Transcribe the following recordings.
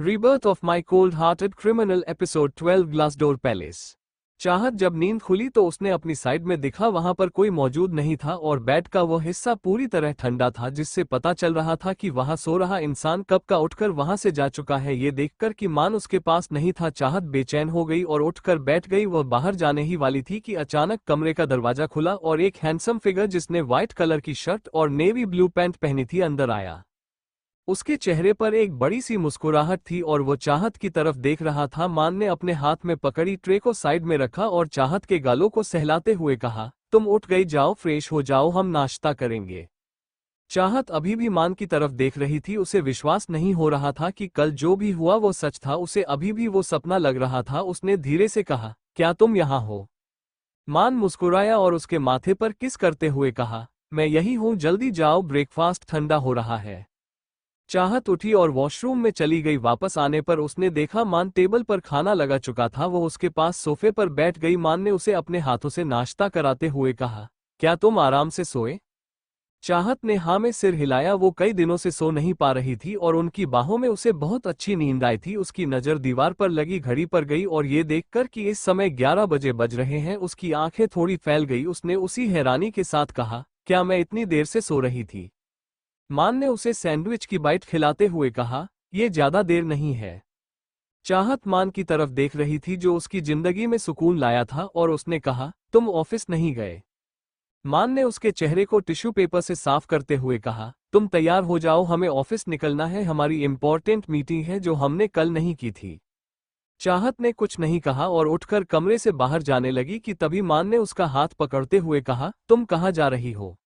Rebirth of my cold hearted criminal episode 12 Glassdoor palace. चाहत जब नींद खुली तो उसने अपनी साइड में देखा, वहां पर कोई मौजूद नहीं था और बेड का वो हिस्सा पूरी तरह ठंडा था, जिससे पता चल रहा था कि वहां सो रहा इंसान कब का उठकर वहां से जा चुका है। ये देखकर कि मान उसके पास नहीं था, चाहत बेचैन हो गई और उठकर बैठ गई। वह बाहर जाने ही वाली थी कि अचानक कमरे का दरवाजा खुला और एक हैंडसम फिगर जिसने व्हाइट कलर की शर्ट और नेवी ब्लू पैंट पहनी थी अंदर आया। उसके चेहरे पर एक बड़ी सी मुस्कुराहट थी और वो चाहत की तरफ देख रहा था। मान ने अपने हाथ में पकड़ी ट्रे को साइड में रखा और चाहत के गालों को सहलाते हुए कहा, तुम उठ गई, जाओ फ्रेश हो जाओ, हम नाश्ता करेंगे। चाहत अभी भी मान की तरफ देख रही थी। उसे विश्वास नहीं हो रहा था कि कल जो भी हुआ वो सच था। उसे अभी भी वो सपना लग रहा था। उसने धीरे से कहा, क्या तुम यहाँ हो? मान मुस्कुराया और उसके माथे पर किस करते हुए कहा, मैं यही हूँ, जल्दी जाओ, ब्रेकफास्ट ठंडा हो रहा है। चाहत उठी और वॉशरूम में चली गई। वापस आने पर उसने देखा मान टेबल पर खाना लगा चुका था। वो उसके पास सोफे पर बैठ गई। मान ने उसे अपने हाथों से नाश्ता कराते हुए कहा, क्या तुम आराम से सोए? चाहत ने हाँ में सिर हिलाया। वो कई दिनों से सो नहीं पा रही थी और उनकी बाहों में उसे बहुत अच्छी नींद आई थी। उसकी नज़र दीवार पर लगी घड़ी पर गई और ये देखकर कि इस समय 11 बजे बज रहे हैं, उसकी आंखें थोड़ी फैल गई। उसने उसी हैरानी के साथ कहा, क्या मैं इतनी देर से सो रही थी? मान ने उसे सैंडविच की बाइट खिलाते हुए कहा, यह ज्यादा देर नहीं है। चाहत मान की तरफ देख रही थी जो उसकी जिंदगी में सुकून लाया था और उसने कहा, तुम ऑफिस नहीं गए? मान ने उसके चेहरे को टिश्यू पेपर से साफ करते हुए कहा, तुम तैयार हो जाओ, हमें ऑफिस निकलना है, हमारी इंपॉर्टेंट मीटिंग है जो हमने कल नहीं की थी। चाहत ने कुछ नहीं कहा और उठकर कमरे से बाहर जाने लगी कि तभी मान ने उसका हाथ पकड़ते हुए कहा, तुम कहाँ जा रही हो?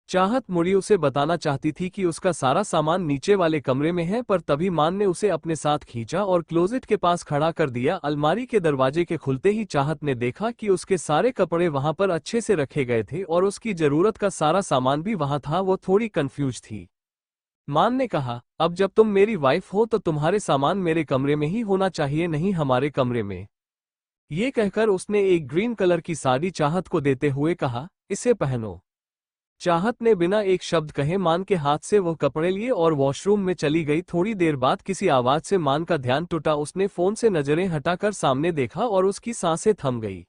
चाहत मुड़ी उसे बताना चाहती थी कि उसका सारा सामान नीचे वाले कमरे में है, पर तभी मान ने उसे अपने साथ खींचा और क्लोजेट के पास खड़ा कर दिया। अलमारी के दरवाजे के खुलते ही चाहत ने देखा कि उसके सारे कपड़े वहां पर अच्छे से रखे गए थे और उसकी जरूरत का सारा सामान भी वहां था। वो थोड़ी कंफ्यूज थी। मान ने कहा, अब जब तुम मेरी वाइफ हो तो तुम्हारे सामान मेरे कमरे में ही होना चाहिए, नहीं हमारे कमरे में। ये कहकर उसने एक ग्रीन कलर की साड़ी चाहत को देते हुए कहा, इसे पहनो। चाहत ने बिना एक शब्द कहे मान के हाथ से वो कपड़े लिए और वॉशरूम में चली गई। थोड़ी देर बाद किसी आवाज से मान का ध्यान टूटा। उसने फोन से नजरें हटाकर सामने देखा और उसकी सांसें थम गई।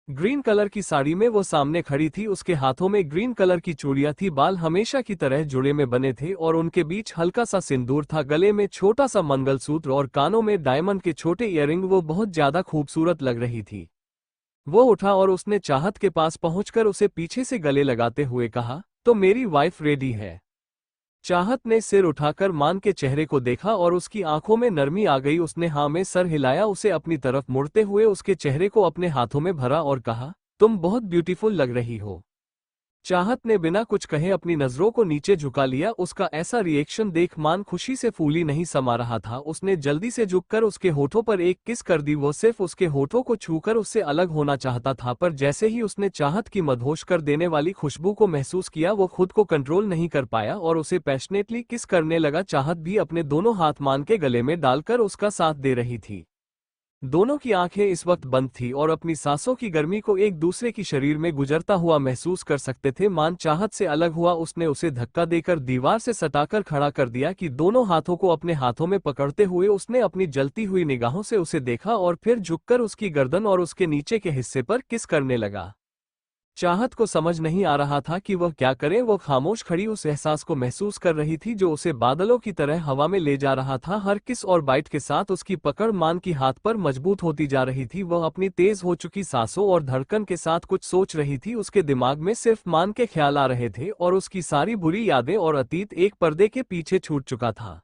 ग्रीन कलर की साड़ी में वो सामने खड़ी थी। उसके हाथों में ग्रीन कलर की चूड़ियां थी, बाल हमेशा की तरह जुड़े में बने थे और उनके बीच हल्का सा सिंदूर था। गले में छोटा सा मंगलसूत्र और कानों में डायमंड के छोटे इयररिंग। वो बहुत ज्यादा खूबसूरत लग रही थी। वो उठा और उसने चाहत के पास पहुंचकर उसे पीछे से गले लगाते हुए कहा, तो मेरी वाइफ रेडी है? चाहत ने सिर उठाकर मान के चेहरे को देखा और उसकी आंखों में नरमी आ गई। उसने हाँ में सर हिलाया, उसे अपनी तरफ मुड़ते हुए उसके चेहरे को अपने हाथों में भरा और कहा, तुम बहुत ब्यूटीफुल लग रही हो। चाहत ने बिना कुछ कहे अपनी नजरों को नीचे झुका लिया। उसका ऐसा रिएक्शन देख मान खुशी से फूली नहीं समा रहा था। उसने जल्दी से झुककर उसके होठों पर एक किस कर दी। वो सिर्फ उसके होठों को छूकर उससे अलग होना चाहता था, पर जैसे ही उसने चाहत की मदहोश कर देने वाली खुशबू को महसूस किया, वो खुद को कंट्रोल नहीं कर पाया और उसे पैशनेटली किस करने लगा। चाहत भी अपने दोनों हाथ मान के गले में डालकर उसका साथ दे रही थी। दोनों की आंखें इस वक्त बंद थी और अपनी सांसों की गर्मी को एक दूसरे की शरीर में गुजरता हुआ महसूस कर सकते थे। मान चाहत से अलग हुआ। उसने उसे धक्का देकर दीवार से सटाकर खड़ा कर दिया कि दोनों हाथों को अपने हाथों में पकड़ते हुए उसने अपनी जलती हुई निगाहों से उसे देखा और फिर झुककर उसकी गर्दन और उसके नीचे के हिस्से पर किस करने लगा। चाहत को समझ नहीं आ रहा था कि वह क्या करे। वो खामोश खड़ी उस एहसास को महसूस कर रही थी जो उसे बादलों की तरह हवा में ले जा रहा था। हर किस और बाइट के साथ उसकी पकड़ मान की हाथ पर मजबूत होती जा रही थी। वह अपनी तेज हो चुकी सांसों और धड़कन के साथ कुछ सोच रही थी। उसके दिमाग में सिर्फ मान के ख्याल आ रहे थे और उसकी सारी बुरी यादें और अतीत एक पर्दे के पीछे छूट चुका था।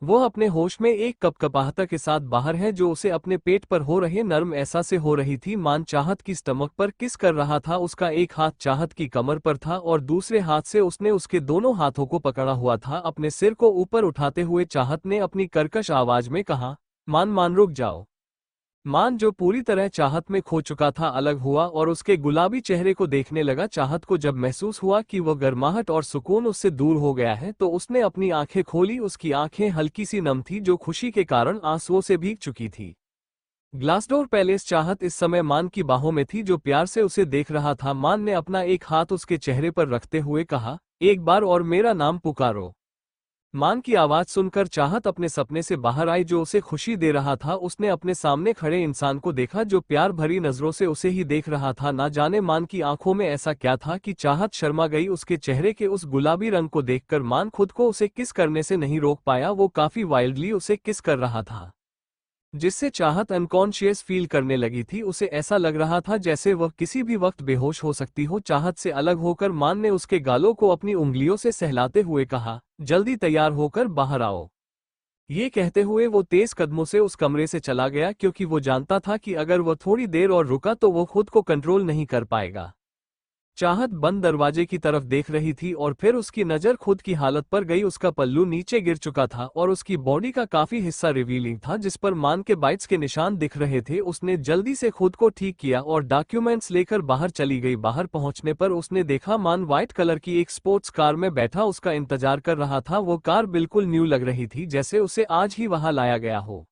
वो अपने होश में एक कपकपाहट के साथ बाहर है जो उसे अपने पेट पर हो रहे नर्म एहसास से हो रही थी। मान चाहत की स्टमक पर किस कर रहा था। उसका एक हाथ चाहत की कमर पर था और दूसरे हाथ से उसने उसके दोनों हाथों को पकड़ा हुआ था। अपने सिर को ऊपर उठाते हुए चाहत ने अपनी कर्कश आवाज में कहा, मान मान रुक जाओ। मान जो पूरी तरह चाहत में खो चुका था अलग हुआ और उसके गुलाबी चेहरे को देखने लगा। चाहत को जब महसूस हुआ कि वह गर्माहट और सुकून उससे दूर हो गया है तो उसने अपनी आंखें खोली। उसकी आंखें हल्की सी नम थी जो खुशी के कारण आंसुओं से भीग चुकी थी। Glassdoor palace. चाहत इस समय मान की बाहों में थी जो प्यार से उसे देख रहा था। मान ने अपना एक हाथ उसके चेहरे पर रखते हुए कहा, एक बार और मेरा नाम पुकारो। मान की आवाज सुनकर चाहत अपने सपने से बाहर आई जो उसे खुशी दे रहा था। उसने अपने सामने खड़े इंसान को देखा जो प्यार भरी नजरों से उसे ही देख रहा था। ना जाने मान की आंखों में ऐसा क्या था कि चाहत शर्मा गई। उसके चेहरे के उस गुलाबी रंग को देखकर मान खुद को उसे किस करने से नहीं रोक पाया। वो काफी वाइल्डली उसे किस कर रहा था, जिससे चाहत अनकॉन्शियस फील करने लगी थी। उसे ऐसा लग रहा था जैसे वह किसी भी वक्त बेहोश हो सकती हो। चाहत से अलग होकर मान ने उसके गालों को अपनी उंगलियों से सहलाते हुए कहा, जल्दी तैयार होकर बाहर आओ। ये कहते हुए वो तेज कदमों से उस कमरे से चला गया, क्योंकि वो जानता था कि अगर वह थोड़ी देर और रुका तो वो खुद को कंट्रोल नहीं कर पाएगा। चाहत बंद दरवाजे की तरफ देख रही थी और फिर उसकी नज़र खुद की हालत पर गई। उसका पल्लू नीचे गिर चुका था और उसकी बॉडी का काफी हिस्सा रिवीलिंग था, जिस पर मान के बाइट्स के निशान दिख रहे थे। उसने जल्दी से खुद को ठीक किया और डॉक्यूमेंट्स लेकर बाहर चली गई। बाहर पहुंचने पर उसने देखा मान व्हाइट कलर की एक स्पोर्ट्स कार में बैठा उसका इंतजार कर रहा था। वो कार बिल्कुल न्यू लग रही थी, जैसे उसे आज ही वहां लाया गया हो।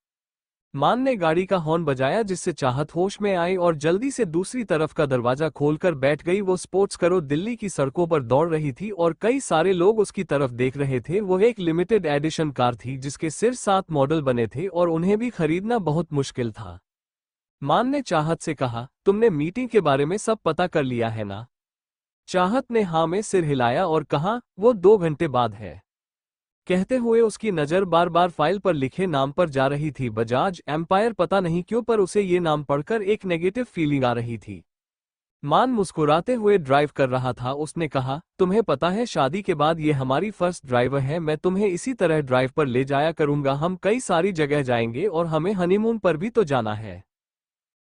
मान ने गाड़ी का हॉर्न बजाया, जिससे चाहत होश में आई और जल्दी से दूसरी तरफ का दरवाजा खोलकर बैठ गई। वो स्पोर्ट्स करो दिल्ली की सड़कों पर दौड़ रही थी और कई सारे लोग उसकी तरफ देख रहे थे। वो एक लिमिटेड एडिशन कार थी जिसके सिर्फ 7 मॉडल बने थे और उन्हें भी खरीदना बहुत मुश्किल था। मान ने चाहत से कहा, तुमने मीटिंग के बारे में सब पता कर लिया है ना? चाहत ने हाँ में सिर हिलाया और कहा, वो 2 घंटे बाद है। कहते हुए उसकी नज़र बार बार फाइल पर लिखे नाम पर जा रही थी, बजाज एम्पायर। पता नहीं क्यों पर उसे ये नाम पढ़कर एक नेगेटिव फीलिंग आ रही थी। मान मुस्कुराते हुए ड्राइव कर रहा था। उसने कहा, तुम्हें पता है शादी के बाद ये हमारी फर्स्ट ड्राइव है। मैं तुम्हें इसी तरह ड्राइव पर ले जाया करूंगा। हम कई सारी जगह जाएंगे और हमें हनीमून पर भी तो जाना है।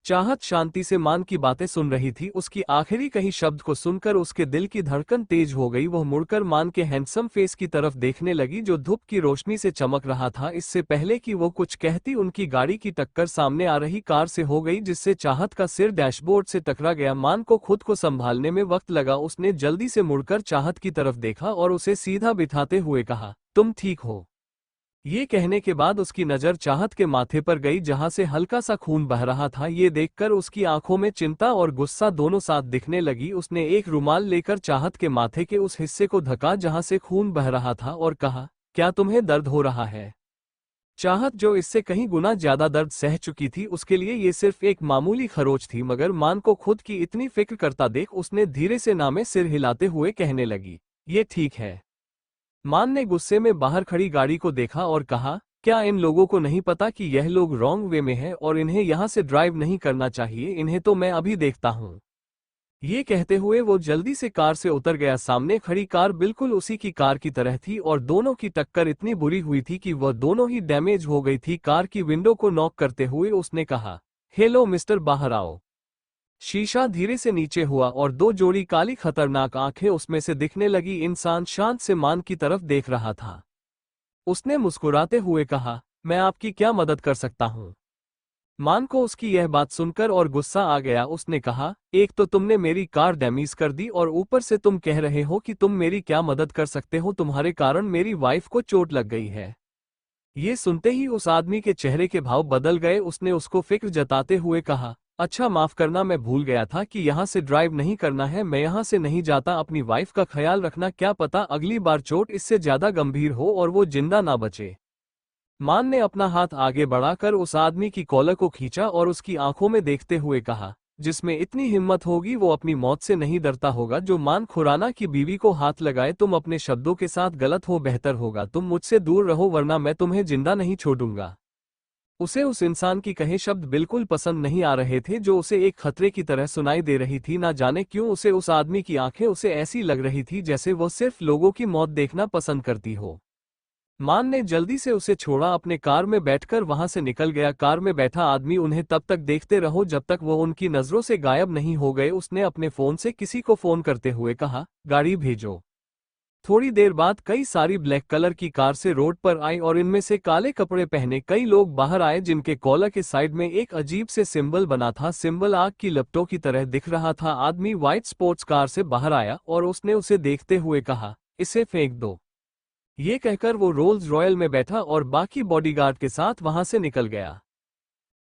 चाहत शांति से मान की बातें सुन रही थी। उसकी आखिरी कही शब्द को सुनकर उसके दिल की धड़कन तेज हो गई। वह मुड़कर मान के हैंडसम फेस की तरफ देखने लगी जो धूप की रोशनी से चमक रहा था। इससे पहले कि वो कुछ कहती उनकी गाड़ी की टक्कर सामने आ रही कार से हो गई, जिससे चाहत का सिर डैशबोर्ड से टकरा गया। मान को खुद को संभालने में वक्त लगा। उसने जल्दी से मुड़कर चाहत की तरफ देखा और उसे सीधा बिठाते हुए कहा, तुम ठीक हो? ये कहने के बाद उसकी नज़र चाहत के माथे पर गई जहां से हल्का सा खून बह रहा था। ये देखकर उसकी आंखों में चिंता और गुस्सा दोनों साथ दिखने लगी। उसने एक रुमाल लेकर चाहत के माथे के उस हिस्से को ढका जहां से खून बह रहा था और कहा, क्या तुम्हें दर्द हो रहा है? चाहत, जो इससे कहीं गुना ज्यादा दर्द सह चुकी थी, उसके लिए ये सिर्फ एक मामूली खरोच थी। मगर मान को खुद की इतनी फिक्र करता देख उसने धीरे से ना में सिर हिलाते हुए कहने लगी, ये ठीक है। मान ने गुस्से में बाहर खड़ी गाड़ी को देखा और कहा, क्या इन लोगों को नहीं पता कि यह लोग रॉन्ग वे में हैं और इन्हें यहां से ड्राइव नहीं करना चाहिए? इन्हें तो मैं अभी देखता हूं। ये कहते हुए वो जल्दी से कार से उतर गया। सामने खड़ी कार बिल्कुल उसी की कार की तरह थी और दोनों की टक्कर इतनी बुरी हुई थी कि वह दोनों ही डैमेज हो गई थी। कार की विंडो को नॉक करते हुए उसने कहा, हेलो मिस्टर, बाहर आओ। शीशा धीरे से नीचे हुआ और 2 जोड़ी काली खतरनाक आंखें उसमें से दिखने लगी। इंसान शांत से मान की तरफ देख रहा था। उसने मुस्कुराते हुए कहा, मैं आपकी क्या मदद कर सकता हूं? मान को उसकी यह बात सुनकर और गुस्सा आ गया। उसने कहा, एक तो तुमने मेरी कार डैमेज कर दी और ऊपर से तुम कह रहे हो कि तुम मेरी क्या मदद कर सकते हो? तुम्हारे कारण मेरी वाइफ को चोट लग गई है। ये सुनते ही उस आदमी के चेहरे के भाव बदल गए। उसने उसको फिक्र जताते हुए कहा, अच्छा माफ करना, मैं भूल गया था कि यहाँ से ड्राइव नहीं करना है। मैं यहाँ से नहीं जाता। अपनी वाइफ का ख्याल रखना। क्या पता अगली बार चोट इससे ज्यादा गंभीर हो और वो जिंदा ना बचे। मान ने अपना हाथ आगे बढ़ाकर उस आदमी की कॉलर को खींचा और उसकी आंखों में देखते हुए कहा, जिसमें इतनी हिम्मत होगी वो अपनी मौत से नहीं डरता होगा। जो मान खुराना की बीवी को हाथ लगाए। तुम अपने शब्दों के साथ गलत हो, बेहतर होगा तुम मुझसे दूर रहो, वरना मैं तुम्हें जिंदा नहीं छोड़ूंगा। उसे उस इंसान की कहे शब्द बिल्कुल पसंद नहीं आ रहे थे, जो उसे एक खतरे की तरह सुनाई दे रही थी। ना जाने क्यों उसे उस आदमी की आंखें उसे ऐसी लग रही थी जैसे वो सिर्फ लोगों की मौत देखना पसंद करती हो। मान ने जल्दी से उसे छोड़ा, अपने कार में बैठकर वहां से निकल गया। कार में बैठा आदमी, उन्हें तब तक देखते रहो जब तक वो उनकी नजरों से गायब नहीं हो गए। उसने अपने फोन से किसी को फोन करते हुए कहा, गाड़ी भेजो। थोड़ी देर बाद कई सारी ब्लैक कलर की कार से रोड पर आई और इनमें से काले कपड़े पहने कई लोग बाहर आए, जिनके कॉलर के साइड में एक अजीब से सिंबल बना था। सिंबल आग की लपटों की तरह दिख रहा था। आदमी व्हाइट स्पोर्ट्स कार से बाहर आया और उसने उसे देखते हुए कहा, इसे फेंक दो। ये कहकर वो रोल्स रॉयल में बैठा और बाकी बॉडीगार्ड के साथ वहां से निकल गया।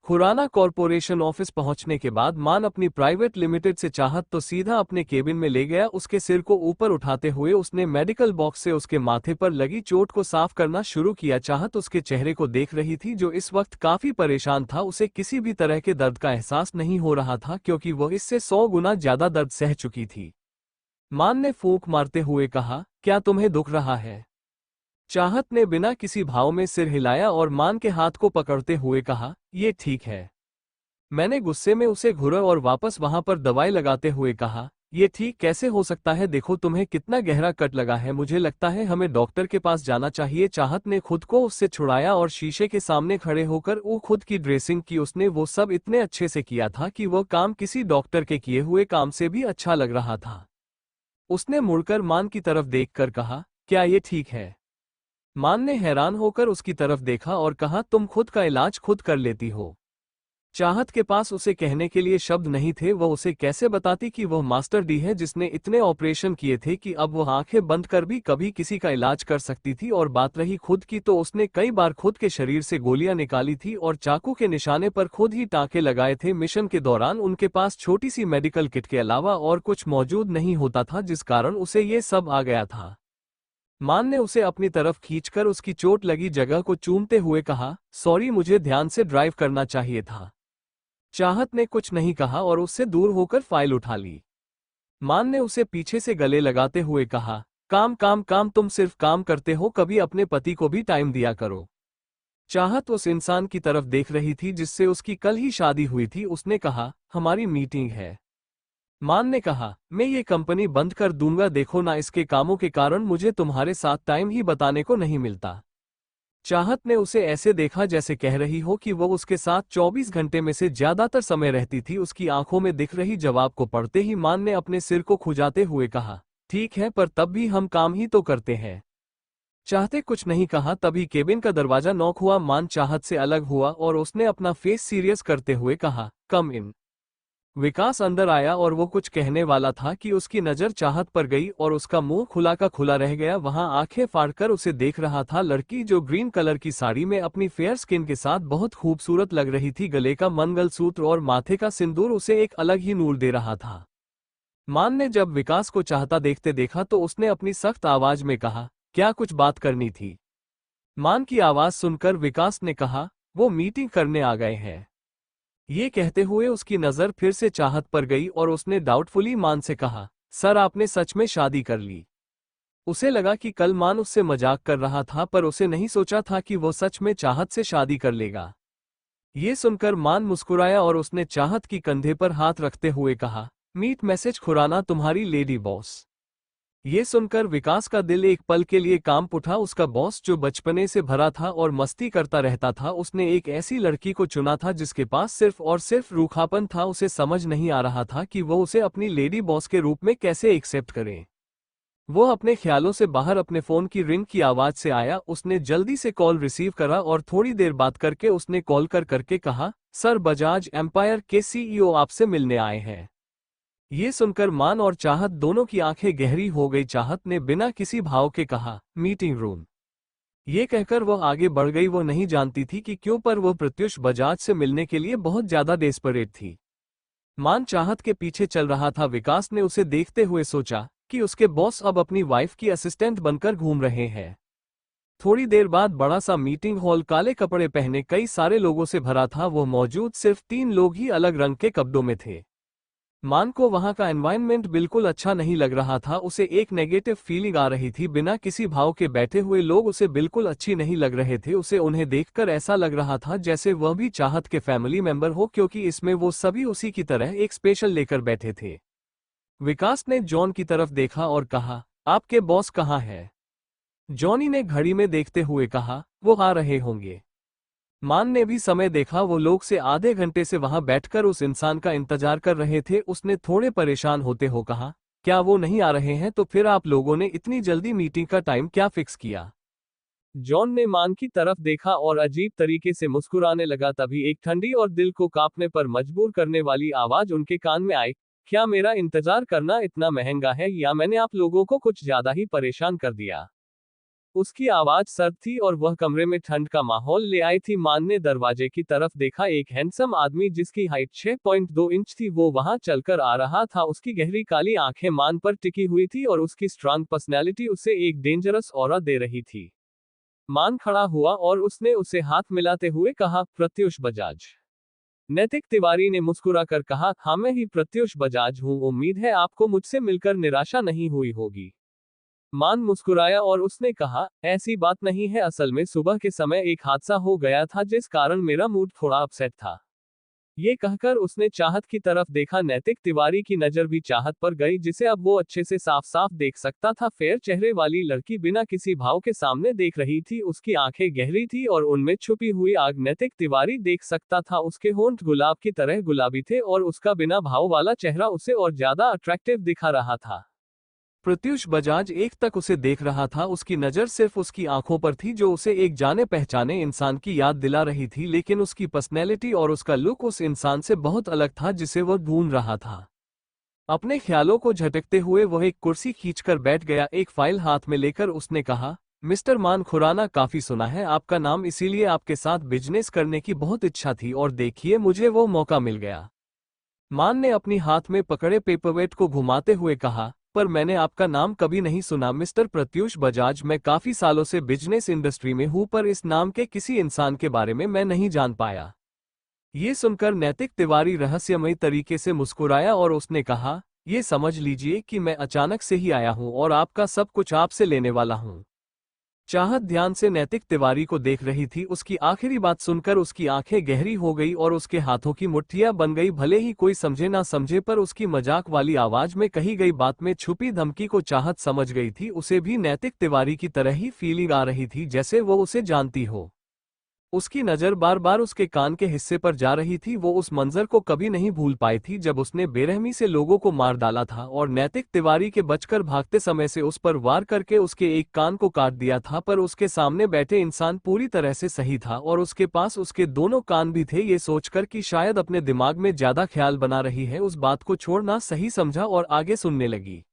खुराना कॉरपोरेशन ऑफिस पहुंचने के बाद मान अपनी प्राइवेट लिमिटेड से चाहत तो सीधा अपने केबिन में ले गया। उसके सिर को ऊपर उठाते हुए उसने मेडिकल बॉक्स से उसके माथे पर लगी चोट को साफ करना शुरू किया। चाहत उसके चेहरे को देख रही थी जो इस वक्त काफी परेशान था। उसे किसी भी तरह के दर्द का एहसास नहीं हो रहा था क्योंकि वह इससे 100 गुना ज्यादा दर्द सह चुकी थी। मान ने फूंक मारते हुए कहा, क्या तुम्हें दुख रहा है? चाहत ने बिना किसी भाव में सिर हिलाया और मान के हाथ को पकड़ते हुए कहा, ये ठीक है। मैंने गुस्से में उसे घूरा और वापस वहां पर दवाई लगाते हुए कहा, ये ठीक कैसे हो सकता है? देखो तुम्हें कितना गहरा कट लगा है। मुझे लगता है हमें डॉक्टर के पास जाना चाहिए। चाहत ने खुद को उससे छुड़ाया और शीशे के सामने खड़े होकर वो खुद की ड्रेसिंग की। उसने वो सब इतने अच्छे से किया था कि वह काम किसी डॉक्टर के किए हुए काम से भी अच्छा लग रहा था। उसने मुड़कर मान की तरफ देखकर कहा, क्या ये ठीक है? मान ने हैरान होकर उसकी तरफ देखा और कहा, तुम खुद का इलाज खुद कर लेती हो। चाहत के पास उसे कहने के लिए शब्द नहीं थे। वह उसे कैसे बताती कि वह मास्टर डी है जिसने इतने ऑपरेशन किए थे कि अब वह आंखें बंद कर भी कभी किसी का इलाज कर सकती थी। और बात रही खुद की तो उसने कई बार खुद के शरीर से गोलियां निकाली थी और चाकू के निशाने पर खुद ही टाँके लगाए थे। मिशन के दौरान उनके पास छोटी सी मेडिकल किट के अलावा और कुछ मौजूद नहीं होता था जिस कारण उसे ये सब आ गया था। मान ने उसे अपनी तरफ खींचकर उसकी चोट लगी जगह को चूमते हुए कहा, सॉरी मुझे ध्यान से ड्राइव करना चाहिए था। चाहत ने कुछ नहीं कहा और उससे दूर होकर फाइल उठा ली। मान ने उसे पीछे से गले लगाते हुए कहा, काम काम काम, तुम सिर्फ काम करते हो, कभी अपने पति को भी टाइम दिया करो। चाहत उस इंसान की तरफ देख रही थी जिससे उसकी कल ही शादी हुई थी। उसने कहा, हमारी मीटिंग है। मान ने कहा, मैं ये कंपनी बंद कर दूंगा। देखो ना, इसके कामों के कारण मुझे तुम्हारे साथ टाइम ही बताने को नहीं मिलता। चाहत ने उसे ऐसे देखा जैसे कह रही हो कि वो उसके साथ 24 घंटे में से ज्यादातर समय रहती थी। उसकी आंखों में दिख रही जवाब को पढ़ते ही मान ने अपने सिर को खुजाते हुए कहा, ठीक है, पर तब भी हम काम ही तो करते हैं। चाहते कुछ नहीं कहा तभी केबिन का दरवाजा नॉक हुआ। मान चाहत से अलग हुआ और उसने अपना फेस सीरियस करते हुए कहा, कम इन। विकास अंदर आया और वो कुछ कहने वाला था कि उसकी नजर चाहत पर गई और उसका मुंह खुला का खुला रह गया। वहां आंखें फाड़कर उसे देख रहा था लड़की जो ग्रीन कलर की साड़ी में अपनी फेयर स्किन के साथ बहुत खूबसूरत लग रही थी। गले का मंगलसूत्र और माथे का सिंदूर उसे एक अलग ही नूर दे रहा था। मान ने जब विकास को चाहता देखते देखा तो उसने अपनी सख्त आवाज में कहा, क्या कुछ बात करनी थी? मान की आवाज सुनकर विकास ने कहा, वो मीटिंग करने आ गए हैं। ये कहते हुए उसकी नजर फिर से चाहत पर गई और उसने डाउटफुली मान से कहा, सर आपने सच में शादी कर ली? उसे लगा कि कल मान उससे मजाक कर रहा था पर उसे नहीं सोचा था कि वो सच में चाहत से शादी कर लेगा। ये सुनकर मान मुस्कुराया और उसने चाहत की कंधे पर हाथ रखते हुए कहा, मीट मैसेज खुराना तुम्हारी लेडी बॉस। ये सुनकर विकास का दिल एक पल के लिए कांप उठा। उसका बॉस जो बचपने से भरा था और मस्ती करता रहता था, उसने एक ऐसी लड़की को चुना था जिसके पास सिर्फ और सिर्फ रूखापन था। उसे समझ नहीं आ रहा था कि वो उसे अपनी लेडी बॉस के रूप में कैसे एक्सेप्ट करे। वो अपने ख्यालों से बाहर अपने फोन की रिंग की आवाज से आया। उसने जल्दी से कॉल रिसीव करा और थोड़ी देर बात करके उसने कॉल करके कहा, सर बजाज एम्पायर के सीईओ आपसे मिलने आए हैं। ये सुनकर मान और चाहत दोनों की आंखें गहरी हो गई। चाहत ने बिना किसी भाव के कहा, मीटिंग रूम। ये कहकर वह आगे बढ़ गई। वो नहीं जानती थी कि क्यों, पर वह प्रत्युष बजाज से मिलने के लिए बहुत ज्यादा डेस्परेट थी। मान चाहत के पीछे चल रहा था। विकास ने उसे देखते हुए सोचा कि उसके बॉस अब अपनी वाइफ की असिस्टेंट बनकर घूम रहे हैं। थोड़ी देर बाद बड़ा सा मीटिंग हॉल काले कपड़े पहने कई सारे लोगों से भरा था। वो मौजूद सिर्फ 3 लोग ही अलग रंग के कपड़ों में थे। मान को वहां का एनवायरनमेंट बिल्कुल अच्छा नहीं लग रहा था। उसे एक नेगेटिव फीलिंग आ रही थी। बिना किसी भाव के बैठे हुए लोग उसे बिल्कुल अच्छी नहीं लग रहे थे। उसे उन्हें देखकर ऐसा लग रहा था जैसे वह भी चाहत के फैमिली मेंबर हो, क्योंकि इसमें वो सभी उसी की तरह एक स्पेशल लेकर बैठे थे। विकास ने जॉन की तरफ देखा और कहा, आपके बॉस कहाँ है? जॉनी ने घड़ी में देखते हुए कहा, वो आ रहे होंगे। मान ने भी समय देखा। वो लोग से आधे घंटे से वहां बैठकर उस इंसान का इंतजार कर रहे थे। उसने थोड़े परेशान होते हो कहा, क्या वो नहीं आ रहे हैं? तो फिर आप लोगों ने इतनी जल्दी मीटिंग का टाइम क्या फिक्स किया? जॉन ने मान की तरफ देखा और अजीब तरीके से मुस्कुराने लगा। तभी एक ठंडी और दिल को कांपने पर मजबूर करने वाली आवाज उनके कान में आई, क्या मेरा इंतजार करना इतना महंगा है या मैंने आप लोगों को कुछ ज्यादा ही परेशान कर दिया? उसकी आवाज सर्द थी और वह कमरे में ठंड का माहौल ले आई थी। मान ने दरवाजे की तरफ देखा। एक हैंडसम आदमी जिसकी हाइट 6.2 इंच थी वो वहां चलकर आ रहा था। उसकी गहरी काली आंखें मान पर टिकी हुई थी और उसकी स्ट्रांग पर्सनैलिटी उसे एक डेंजरस ऑरा दे रही थी। मान खड़ा हुआ और उसने उसे हाथ मिलाते हुए कहा, प्रत्युष बजाज। नैतिक तिवारी ने मुस्कुराकर कहा, हाँ मैं ही प्रत्युष बजाज हूँ, उम्मीद है आपको मुझसे मिलकर निराशा नहीं हुई होगी। मान मुस्कुराया और उसने कहा, ऐसी बात नहीं है, असल में सुबह के समय एक हादसा हो गया था जिस कारण मेरा मूड थोड़ा अपसेट था। ये कहकर उसने चाहत की तरफ देखा। नैतिक तिवारी की नजर भी चाहत पर गई जिसे अब वो अच्छे से साफ साफ देख सकता था। फेयर चेहरे वाली लड़की बिना किसी भाव के सामने देख रही थी। उसकी आंखें गहरी थी और उनमें छुपी हुई आग नैतिक तिवारी देख सकता था। उसके होंठ गुलाब की तरह गुलाबी थे और उसका बिना भाव वाला चेहरा उसे और ज्यादा अट्रैक्टिव दिखा रहा था। प्रत्युष बजाज एक तक उसे देख रहा था। उसकी नजर सिर्फ उसकी आंखों पर थी जो उसे एक जाने पहचाने इंसान की याद दिला रही थी, लेकिन उसकी पर्सनैलिटी और उसका लुक उस इंसान से बहुत अलग था जिसे वह ढूंढ रहा था। अपने ख्यालों को झटकते हुए वह एक कुर्सी खींचकर बैठ गया। एक फाइल हाथ में लेकर उसने कहा, मिस्टर मान खुराना, काफी सुना है आपका नाम, इसीलिए आपके साथ बिजनेस करने की बहुत इच्छा थी और देखिए मुझे वो मौका मिल गया। मान ने अपनी हाथ में पकड़े पेपरवेट को घुमाते हुए कहा, पर मैंने आपका नाम कभी नहीं सुना मिस्टर प्रत्युष बजाज। मैं काफी सालों से बिजनेस इंडस्ट्री में हूं पर इस नाम के किसी इंसान के बारे में मैं नहीं जान पाया। ये सुनकर नैतिक तिवारी रहस्यमयी तरीके से मुस्कुराया और उसने कहा, ये समझ लीजिए कि मैं अचानक से ही आया हूं और आपका सब कुछ आपसे लेने वाला हूं। चाहत ध्यान से नैतिक तिवारी को देख रही थी। उसकी आखिरी बात सुनकर उसकी आंखें गहरी हो गई और उसके हाथों की मुट्ठियां बन गई। भले ही कोई समझे ना समझे पर उसकी मजाक वाली आवाज में कही गई बात में छुपी धमकी को चाहत समझ गई थी। उसे भी नैतिक तिवारी की तरह ही फीलिंग आ रही थी जैसे वो उसे जानती हो। उसकी नजर बार बार उसके कान के हिस्से पर जा रही थी। वो उस मंजर को कभी नहीं भूल पाई थी जब उसने बेरहमी से लोगों को मार डाला था और नैतिक तिवारी के बचकर भागते समय से उस पर वार करके उसके एक कान को काट दिया था। पर उसके सामने बैठे इंसान पूरी तरह से सही था और उसके पास उसके दोनों कान भी थे। ये सोचकर कि शायद अपने दिमाग में ज्यादा ख्याल बना रही है, उस बात को छोड़ना सही समझा और आगे सुनने लगी।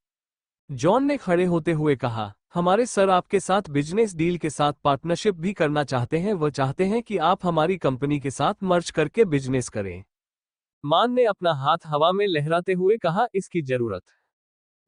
जॉन ने खड़े होते हुए कहा, हमारे सर आपके साथ बिजनेस डील के साथ पार्टनरशिप भी करना चाहते हैं। वह चाहते हैं कि आप हमारी कंपनी के साथ मर्ज करके बिजनेस करें। मान ने अपना हाथ हवा में लहराते हुए कहा, इसकी जरूरत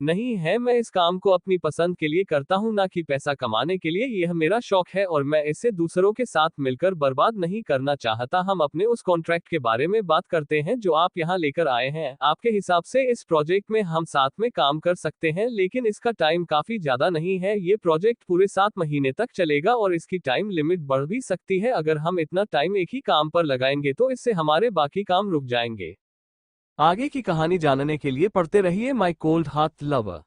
नहीं है, मैं इस काम को अपनी पसंद के लिए करता हूं, ना कि पैसा कमाने के लिए। यह मेरा शौक है और मैं इसे दूसरों के साथ मिलकर बर्बाद नहीं करना चाहता। हम अपने उस कॉन्ट्रैक्ट के बारे में बात करते हैं जो आप यहां लेकर आए हैं। आपके हिसाब से इस प्रोजेक्ट में हम साथ में काम कर सकते हैं, लेकिन इसका टाइम काफी ज्यादा नहीं है। ये प्रोजेक्ट पूरे 7 महीने तक चलेगा और इसकी टाइम लिमिट बढ़ भी सकती है। अगर हम इतना टाइम एक ही काम पर लगाएंगे तो इससे हमारे बाकी काम रुक जाएंगे। आगे की कहानी जानने के लिए पढ़ते रहिए my cold heart lover.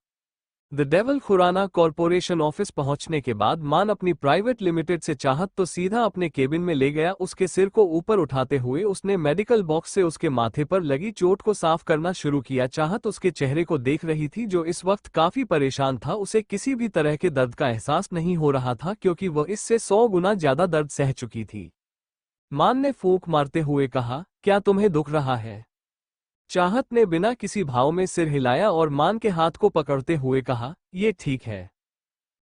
The devil Khurana corporation office पहुंचने के बाद मान अपनी प्राइवेट लिमिटेड से चाहत तो सीधा अपने केबिन में ले गया। उसके सिर को ऊपर उठाते हुए उसने मेडिकल बॉक्स से उसके माथे पर लगी चोट को साफ करना शुरू किया। चाहत उसके चेहरे को देख रही थी जो इस वक्त काफी परेशान था। उसे किसी भी तरह के दर्द का एहसास नहीं हो रहा था क्योंकि वह इससे 100 गुना ज्यादा दर्द सह चुकी थी। मान ने फूंक मारते हुए कहा, क्या तुम्हें दुख रहा है? चाहत ने बिना किसी भाव में सिर हिलाया और मान के हाथ को पकड़ते हुए कहा, ये ठीक है।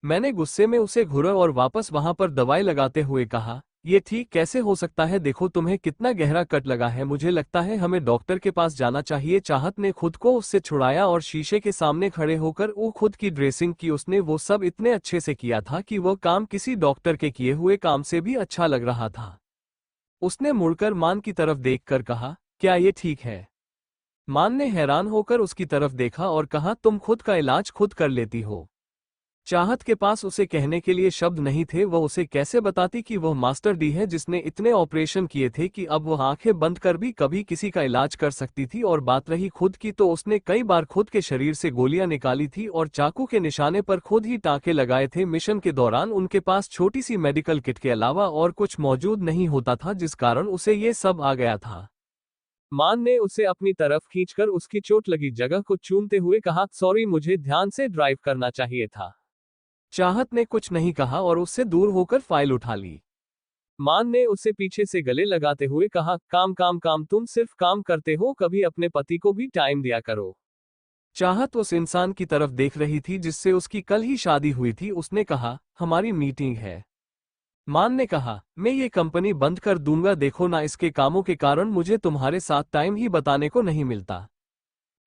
मैंने गुस्से में उसे घूरा और वापस वहां पर दवाई लगाते हुए कहा, ये ठीक कैसे हो सकता है? देखो तुम्हें कितना गहरा कट लगा है, मुझे लगता है हमें डॉक्टर के पास जाना चाहिए। चाहत ने खुद को उससे छुड़ाया और शीशे के सामने खड़े होकर वो खुद की ड्रेसिंग की। उसने वो सब इतने अच्छे से किया था कि वह काम किसी डॉक्टर के किए हुए काम से भी अच्छा लग रहा था। उसने मुड़कर मान की तरफ देखकर कहा, क्या ये ठीक है? मान ने हैरान होकर उसकी तरफ देखा और कहा, तुम खुद का इलाज खुद कर लेती हो। चाहत के पास उसे कहने के लिए शब्द नहीं थे। वह उसे कैसे बताती कि वह मास्टर डी है जिसने इतने ऑपरेशन किए थे कि अब वह आंखें बंद कर भी कभी किसी का इलाज कर सकती थी। और बात रही खुद की तो उसने कई बार खुद के शरीर से गोलियां निकाली थी और चाकू के निशाने पर खुद ही टांके लगाए थे। मिशन के दौरान उनके पास छोटी सी मेडिकल किट के अलावा और कुछ मौजूद नहीं होता था जिस कारण उसे ये सब आ गया था। मान ने उसे अपनी तरफ खींचकर उसकी चोट लगी जगह को चूमते हुए कहा, सॉरी, मुझे ध्यान से ड्राइव करना चाहिए था। चाहत ने कुछ नहीं कहा और उससे दूर होकर फाइल उठा ली। मान ने उसे पीछे से गले लगाते हुए कहा, काम काम काम, तुम सिर्फ काम करते हो, कभी अपने पति को भी टाइम दिया करो। चाहत उस इंसान की तरफ देख रही थी जिससे उसकी कल ही शादी हुई थी। उसने कहा, हमारी मीटिंग है। मान ने कहा, मैं ये कंपनी बंद कर दूंगा, देखो ना, इसके कामों के कारण मुझे तुम्हारे साथ टाइम ही बताने को नहीं मिलता।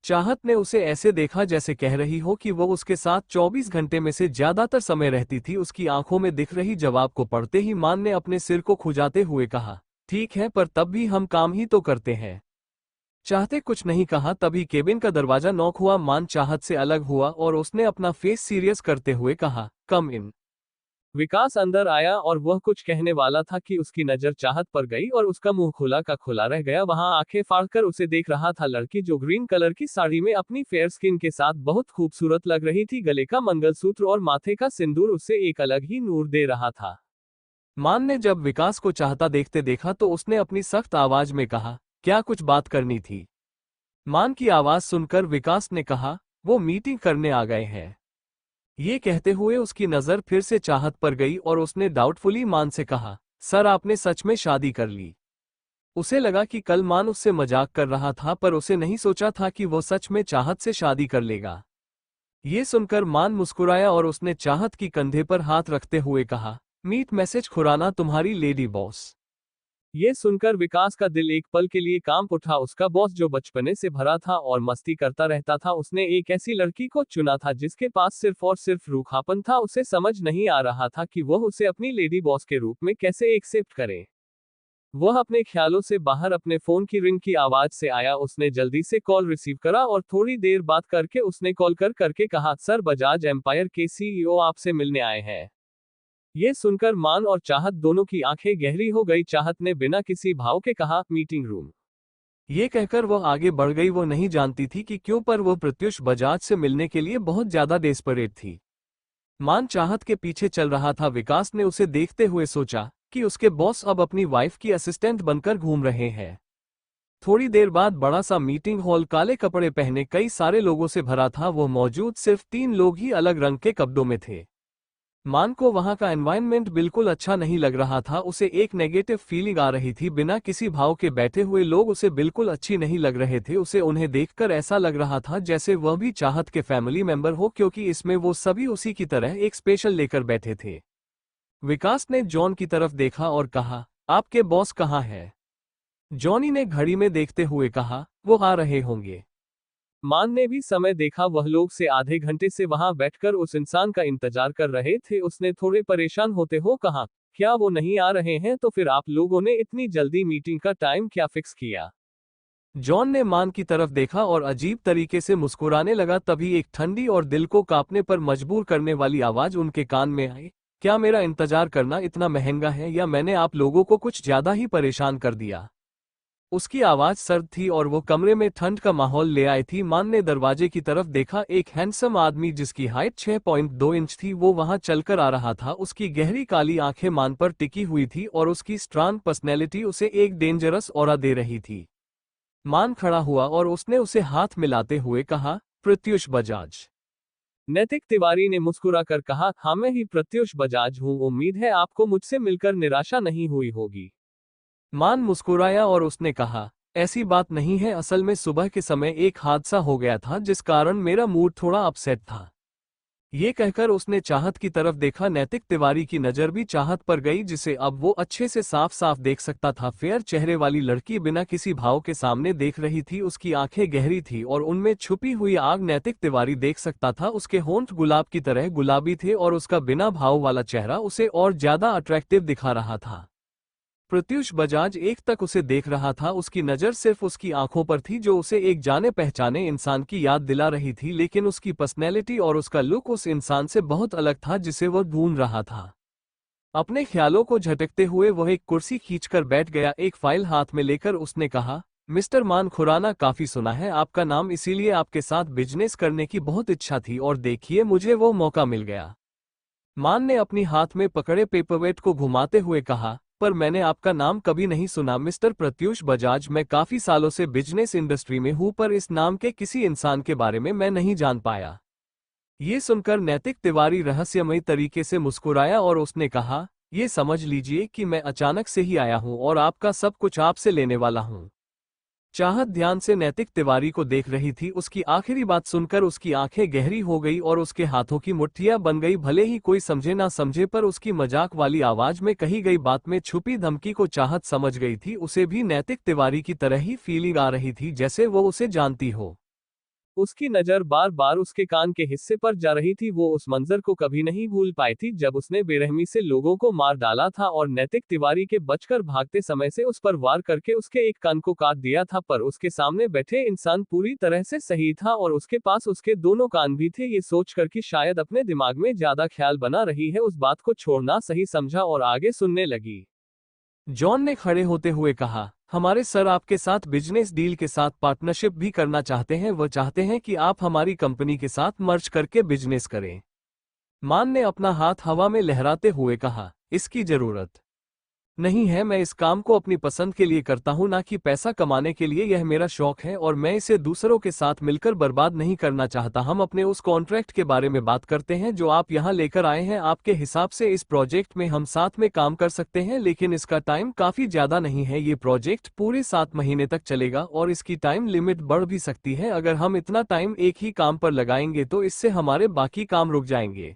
चाहत ने उसे ऐसे देखा जैसे कह रही हो कि वो उसके साथ 24 घंटे में से ज्यादातर समय रहती थी। उसकी आंखों में दिख रही जवाब को पढ़ते ही मान ने अपने सिर को खुजाते हुए कहा, ठीक है, पर तब भी हम काम ही तो करते हैं। चाहते कुछ नहीं कहा तभी केबिन का दरवाजा नॉक हुआ। मान चाहत से अलग हुआ और उसने अपना फेस सीरियस करते हुए कहा, कम इन। विकास अंदर आया और वह कुछ कहने वाला था कि उसकी नजर चाहत पर गई और उसका मुंह खुला का खुला रह गया। वहां आंखें फाड़कर उसे देख रहा था लड़की जो ग्रीन कलर की साड़ी में अपनी फेयर स्किन के साथ बहुत खूबसूरत लग रही थी। गले का मंगलसूत्र और माथे का सिंदूर उसे एक अलग ही नूर दे रहा था। मान ने जब विकास को चाहता देखते देखा तो उसने अपनी सख्त आवाज में कहा, क्या कुछ बात करनी थी? मान की आवाज सुनकर विकास ने कहा, वो मीटिंग करने आ गए हैं। ये कहते हुए उसकी नजर फिर से चाहत पर गई और उसने डाउटफुली मान से कहा, सर आपने सच में शादी कर ली? उसे लगा कि कल मान उससे मजाक कर रहा था पर उसे नहीं सोचा था कि वो सच में चाहत से शादी कर लेगा। ये सुनकर मान मुस्कुराया और उसने चाहत की कंधे पर हाथ रखते हुए कहा, मीट मैसेज खुराना तुम्हारी लेडी बॉस। ये सुनकर विकास का दिल एक पल के लिए कांप उठा। उसका बॉस जो बचपने से भरा था और मस्ती करता रहता था, उसने एक ऐसी लड़की को चुना था जिसके पास सिर्फ और सिर्फ रूखापन था। उसे समझ नहीं आ रहा था कि वह उसे अपनी लेडी बॉस के रूप में कैसे एक्सेप्ट करे। वह अपने ख्यालों से बाहर अपने फोन की रिंग की आवाज से आया। उसने जल्दी से कॉल रिसीव करा और थोड़ी देर बात करके उसने कॉल करके कहा, सर बजाज एम्पायर के सीईओ आपसे मिलने आए हैं। ये सुनकर मान और चाहत दोनों की आंखें गहरी हो गई। चाहत ने बिना किसी भाव के कहा, मीटिंग रूम। ये कहकर वह आगे बढ़ गई। वो नहीं जानती थी कि क्यों, पर वो प्रत्युष बजाज से मिलने के लिए बहुत ज्यादा डेस्परेट थी। मान चाहत के पीछे चल रहा था। विकास ने उसे देखते हुए सोचा कि उसके बॉस अब अपनी वाइफ की असिस्टेंट बनकर घूम रहे हैं। थोड़ी देर बाद बड़ा सा मीटिंग हॉल काले कपड़े पहने कई सारे लोगों से भरा था। वो मौजूद सिर्फ 3 लोग ही अलग रंग के कपड़ों में थे। मान को वहां का एनवायरनमेंट बिल्कुल अच्छा नहीं लग रहा था। उसे एक नेगेटिव फीलिंग आ रही थी। बिना किसी भाव के बैठे हुए लोग उसे बिल्कुल अच्छी नहीं लग रहे थे। उसे उन्हें देखकर ऐसा लग रहा था जैसे वह भी चाहत के फैमिली मेंबर हो, क्योंकि इसमें वो सभी उसी की तरह एक स्पेशल लेकर बैठे थे। विकास ने जॉन की तरफ देखा और कहा, आपके बॉस कहाँ है? जॉनी ने घड़ी में देखते हुए कहा, वो आ रहे होंगे। मान ने भी समय देखा। वह लोग से आधे घंटे से वहां बैठकर उस इंसान का इंतजार कर रहे थे। उसने थोड़े परेशान होते हो कहा, क्या वो नहीं आ रहे हैं? तो फिर आप लोगों ने इतनी जल्दी मीटिंग का टाइम क्या फिक्स किया? जॉन ने मान की तरफ देखा और अजीब तरीके से मुस्कुराने लगा। तभी एक ठंडी और दिल को कांपने पर मजबूर करने वाली आवाज उनके कान में आई, क्या मेरा इंतजार करना इतना महंगा है, या मैंने आप लोगों को कुछ ज्यादा ही परेशान कर दिया? उसकी आवाज सर्द थी और वो कमरे में ठंड का माहौल ले आई थी। मान ने दरवाजे की तरफ देखा। एक हैंडसम आदमी जिसकी हाइट 6.2 इंच थी वो वहां चलकर आ रहा था। उसकी गहरी काली आंखें मान पर टिकी हुई थी और उसकी स्ट्रांग पर्सनैलिटी उसे एक डेंजरस ऑरा दे रही थी। मान खड़ा हुआ और उसने उसे हाथ मिलाते हुए कहा, प्रत्युष बजाज। नैतिक तिवारी ने मुस्कुराकर कहा, हाँ मैं ही प्रत्युष बजाज हूँ, उम्मीद है आपको मुझसे मिलकर निराशा नहीं हुई होगी। मान मुस्कुराया और उसने कहा, ऐसी बात नहीं है, असल में सुबह के समय एक हादसा हो गया था जिस कारण मेरा मूड थोड़ा अपसेट था। ये कहकर उसने चाहत की तरफ देखा। नैतिक तिवारी की नजर भी चाहत पर गई जिसे अब वो अच्छे से साफ साफ देख सकता था। फेयर चेहरे वाली लड़की बिना किसी भाव के सामने देख रही थी। उसकी आंखें गहरी थी और उनमें छुपी हुई आग नैतिक तिवारी देख सकता था। उसके होंठ गुलाब की तरह गुलाबी थे और उसका बिना भाव वाला चेहरा उसे और ज्यादा अट्रैक्टिव दिखा रहा था। प्रत्युष बजाज एक तक उसे देख रहा था। उसकी नज़र सिर्फ उसकी आंखों पर थी जो उसे एक जाने पहचाने इंसान की याद दिला रही थी, लेकिन उसकी पर्सनैलिटी और उसका लुक उस इंसान से बहुत अलग था जिसे वह ढूंढ रहा था। अपने ख्यालों को झटकते हुए वह एक कुर्सी खींचकर बैठ गया। एक फाइल हाथ में लेकर उसने कहा, मिस्टर मान खुराना, काफी सुना है आपका नाम, इसीलिए आपके साथ बिजनेस करने की बहुत इच्छा थी और देखिए मुझे वो मौका मिल गया। मान ने अपनी हाथ में पकड़े पेपरवेट को घुमाते हुए कहा, पर मैंने आपका नाम कभी नहीं सुना मिस्टर प्रत्युष बजाज। मैं काफी सालों से बिजनेस इंडस्ट्री में हूं पर इस नाम के किसी इंसान के बारे में मैं नहीं जान पाया। ये सुनकर नैतिक तिवारी रहस्यमयी तरीके से मुस्कुराया और उसने कहा, ये समझ लीजिए कि मैं अचानक से ही आया हूं और आपका सब कुछ आपसे लेने वाला हूं। चाहत ध्यान से नैतिक तिवारी को देख रही थी। उसकी आखिरी बात सुनकर उसकी आंखें गहरी हो गई और उसके हाथों की मुट्ठियां बन गई। भले ही कोई समझे ना समझे, पर उसकी मजाक वाली आवाज में कही गई बात में छुपी धमकी को चाहत समझ गई थी। उसे भी नैतिक तिवारी की तरह ही फीलिंग आ रही थी, जैसे वो उसे जानती हो। उसकी नजर बार बार उसके कान के हिस्से पर जा रही थी। वो उस मंजर को कभी नहीं भूल पाई थी जब उसने बेरहमी से लोगों को मार डाला था और नैतिक तिवारी के बचकर भागते समय से उस पर वार करके उसके एक कान को काट दिया था। पर उसके सामने बैठे इंसान पूरी तरह से सही था और उसके पास उसके दोनों कान भी थे। ये सोचकर कि शायद अपने दिमाग में ज्यादा ख्याल बना रही है, उस बात को छोड़ना सही समझा और आगे सुनने लगी। जॉन ने खड़े होते हुए कहा, हमारे सर आपके साथ बिजनेस डील के साथ पार्टनरशिप भी करना चाहते हैं। वो चाहते हैं कि आप हमारी कंपनी के साथ मर्ज करके बिजनेस करें। मान ने अपना हाथ हवा में लहराते हुए कहा, इसकी जरूरत नहीं है। मैं इस काम को अपनी पसंद के लिए करता हूं, ना कि पैसा कमाने के लिए। यह मेरा शौक है और मैं इसे दूसरों के साथ मिलकर बर्बाद नहीं करना चाहता। हम अपने उस कॉन्ट्रैक्ट के बारे में बात करते हैं जो आप यहां लेकर आए हैं। आपके हिसाब से इस प्रोजेक्ट में हम साथ में काम कर सकते हैं, लेकिन इसका टाइम काफी ज्यादा नहीं है। ये प्रोजेक्ट पूरे 7 महीने तक चलेगा और इसकी टाइम लिमिट बढ़ भी सकती है। अगर हम इतना टाइम एक ही काम पर लगाएंगे तो इससे हमारे बाकी काम रुक जाएंगे।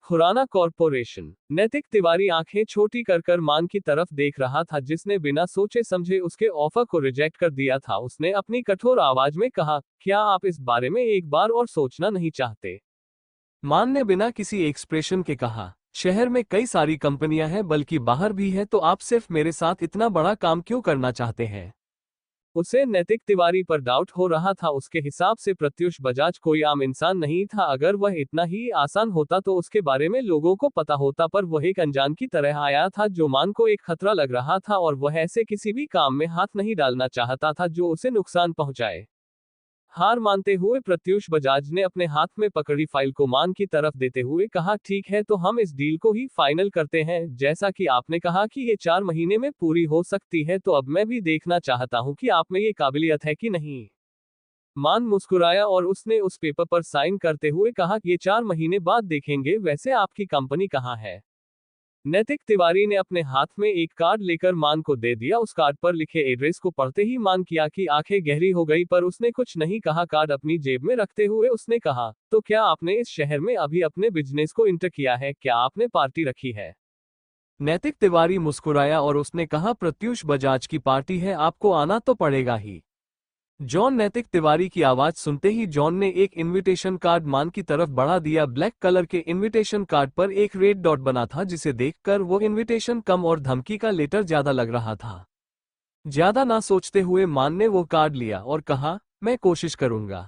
खुराना कॉरपोरेशन। नैतिक तिवारी आंखें छोटी कर कर मान की तरफ देख रहा था, जिसने बिना सोचे समझे उसके ऑफर को रिजेक्ट कर दिया था। उसने अपनी कठोर आवाज में कहा, क्या आप इस बारे में एक बार और सोचना नहीं चाहते? मान ने बिना किसी एक्सप्रेशन के कहा, शहर में कई सारी कंपनियां हैं, बल्कि बाहर भी है, तो आप सिर्फ मेरे साथ इतना बड़ा काम क्यों करना चाहते हैं? उसे नैतिक तिवारी पर डाउट हो रहा था। उसके हिसाब से प्रत्युष बजाज कोई आम इंसान नहीं था। अगर वह इतना ही आसान होता तो उसके बारे में लोगों को पता होता, पर वह एक अनजान की तरह आया था जो मान को एक खतरा लग रहा था और वह ऐसे किसी भी काम में हाथ नहीं डालना चाहता था जो उसे नुकसान पहुंचाए। हार मानते हुए प्रत्युष बजाज ने अपने हाथ में पकड़ी फाइल को मान की तरफ देते हुए कहा, ठीक है, तो हम इस डील को ही फाइनल करते हैं। जैसा कि आपने कहा कि ये 4 महीने में पूरी हो सकती है, तो अब मैं भी देखना चाहता हूं कि आप में ये काबिलियत है कि नहीं। मान मुस्कुराया और उसने उस पेपर पर साइन करते हुए कहा, ये 4 महीने बाद देखेंगे। वैसे आपकी कंपनी कहाँ है? नैतिक तिवारी ने अपने हाथ में एक कार्ड लेकर मान को दे दिया। उस कार्ड पर लिखे एड्रेस को पढ़ते ही मान की आंखें गहरी हो गई, पर उसने कुछ नहीं कहा। कार्ड अपनी जेब में रखते हुए उसने कहा, तो क्या आपने इस शहर में अभी अपने बिजनेस को इंटर किया है? क्या आपने पार्टी रखी है? नैतिक तिवारी मुस्कुराया और उसने कहा, प्रत्युष बजाज की पार्टी है, आपको आना तो पड़ेगा ही। जॉन। नैतिक तिवारी की आवाज सुनते ही जॉन ने एक इनविटेशन कार्ड मान की तरफ बढ़ा दिया। ब्लैक कलर के इनविटेशन कार्ड पर एक रेड डॉट बना था, जिसे देखकर वो इनविटेशन कम और धमकी का लेटर ज्यादा लग रहा था। ज्यादा ना सोचते हुए मान ने वो कार्ड लिया और कहा, मैं कोशिश करूंगा।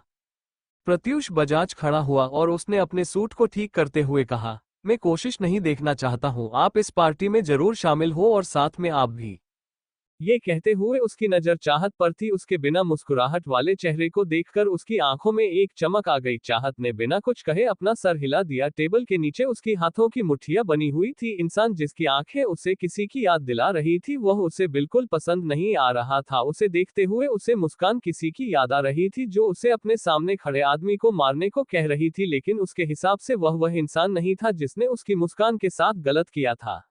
प्रत्युष बजाज खड़ा हुआ और उसने अपने सूट को ठीक करते हुए कहा, मैं कोशिश नहीं देखना चाहता हूं। आप इस पार्टी में जरूर शामिल हो और साथ में आप भी। ये कहते हुए उसकी नजर चाहत पर थी। उसके बिना मुस्कुराहट वाले चेहरे को देखकर उसकी आंखों में एक चमक आ गई। चाहत ने बिना कुछ कहे अपना सर हिला दिया। टेबल के नीचे उसकी हाथों की मुट्ठियां बनी हुई थी। इंसान जिसकी आंखें उसे किसी की याद दिला रही थी, वह उसे बिल्कुल पसंद नहीं आ रहा था। उसे देखते हुए उसे मुस्कान किसी की याद आ रही थी जो उसे अपने सामने खड़े आदमी को मारने को कह रही थी, लेकिन उसके हिसाब से वह इंसान नहीं था जिसने उसकी मुस्कान के साथ गलत किया था।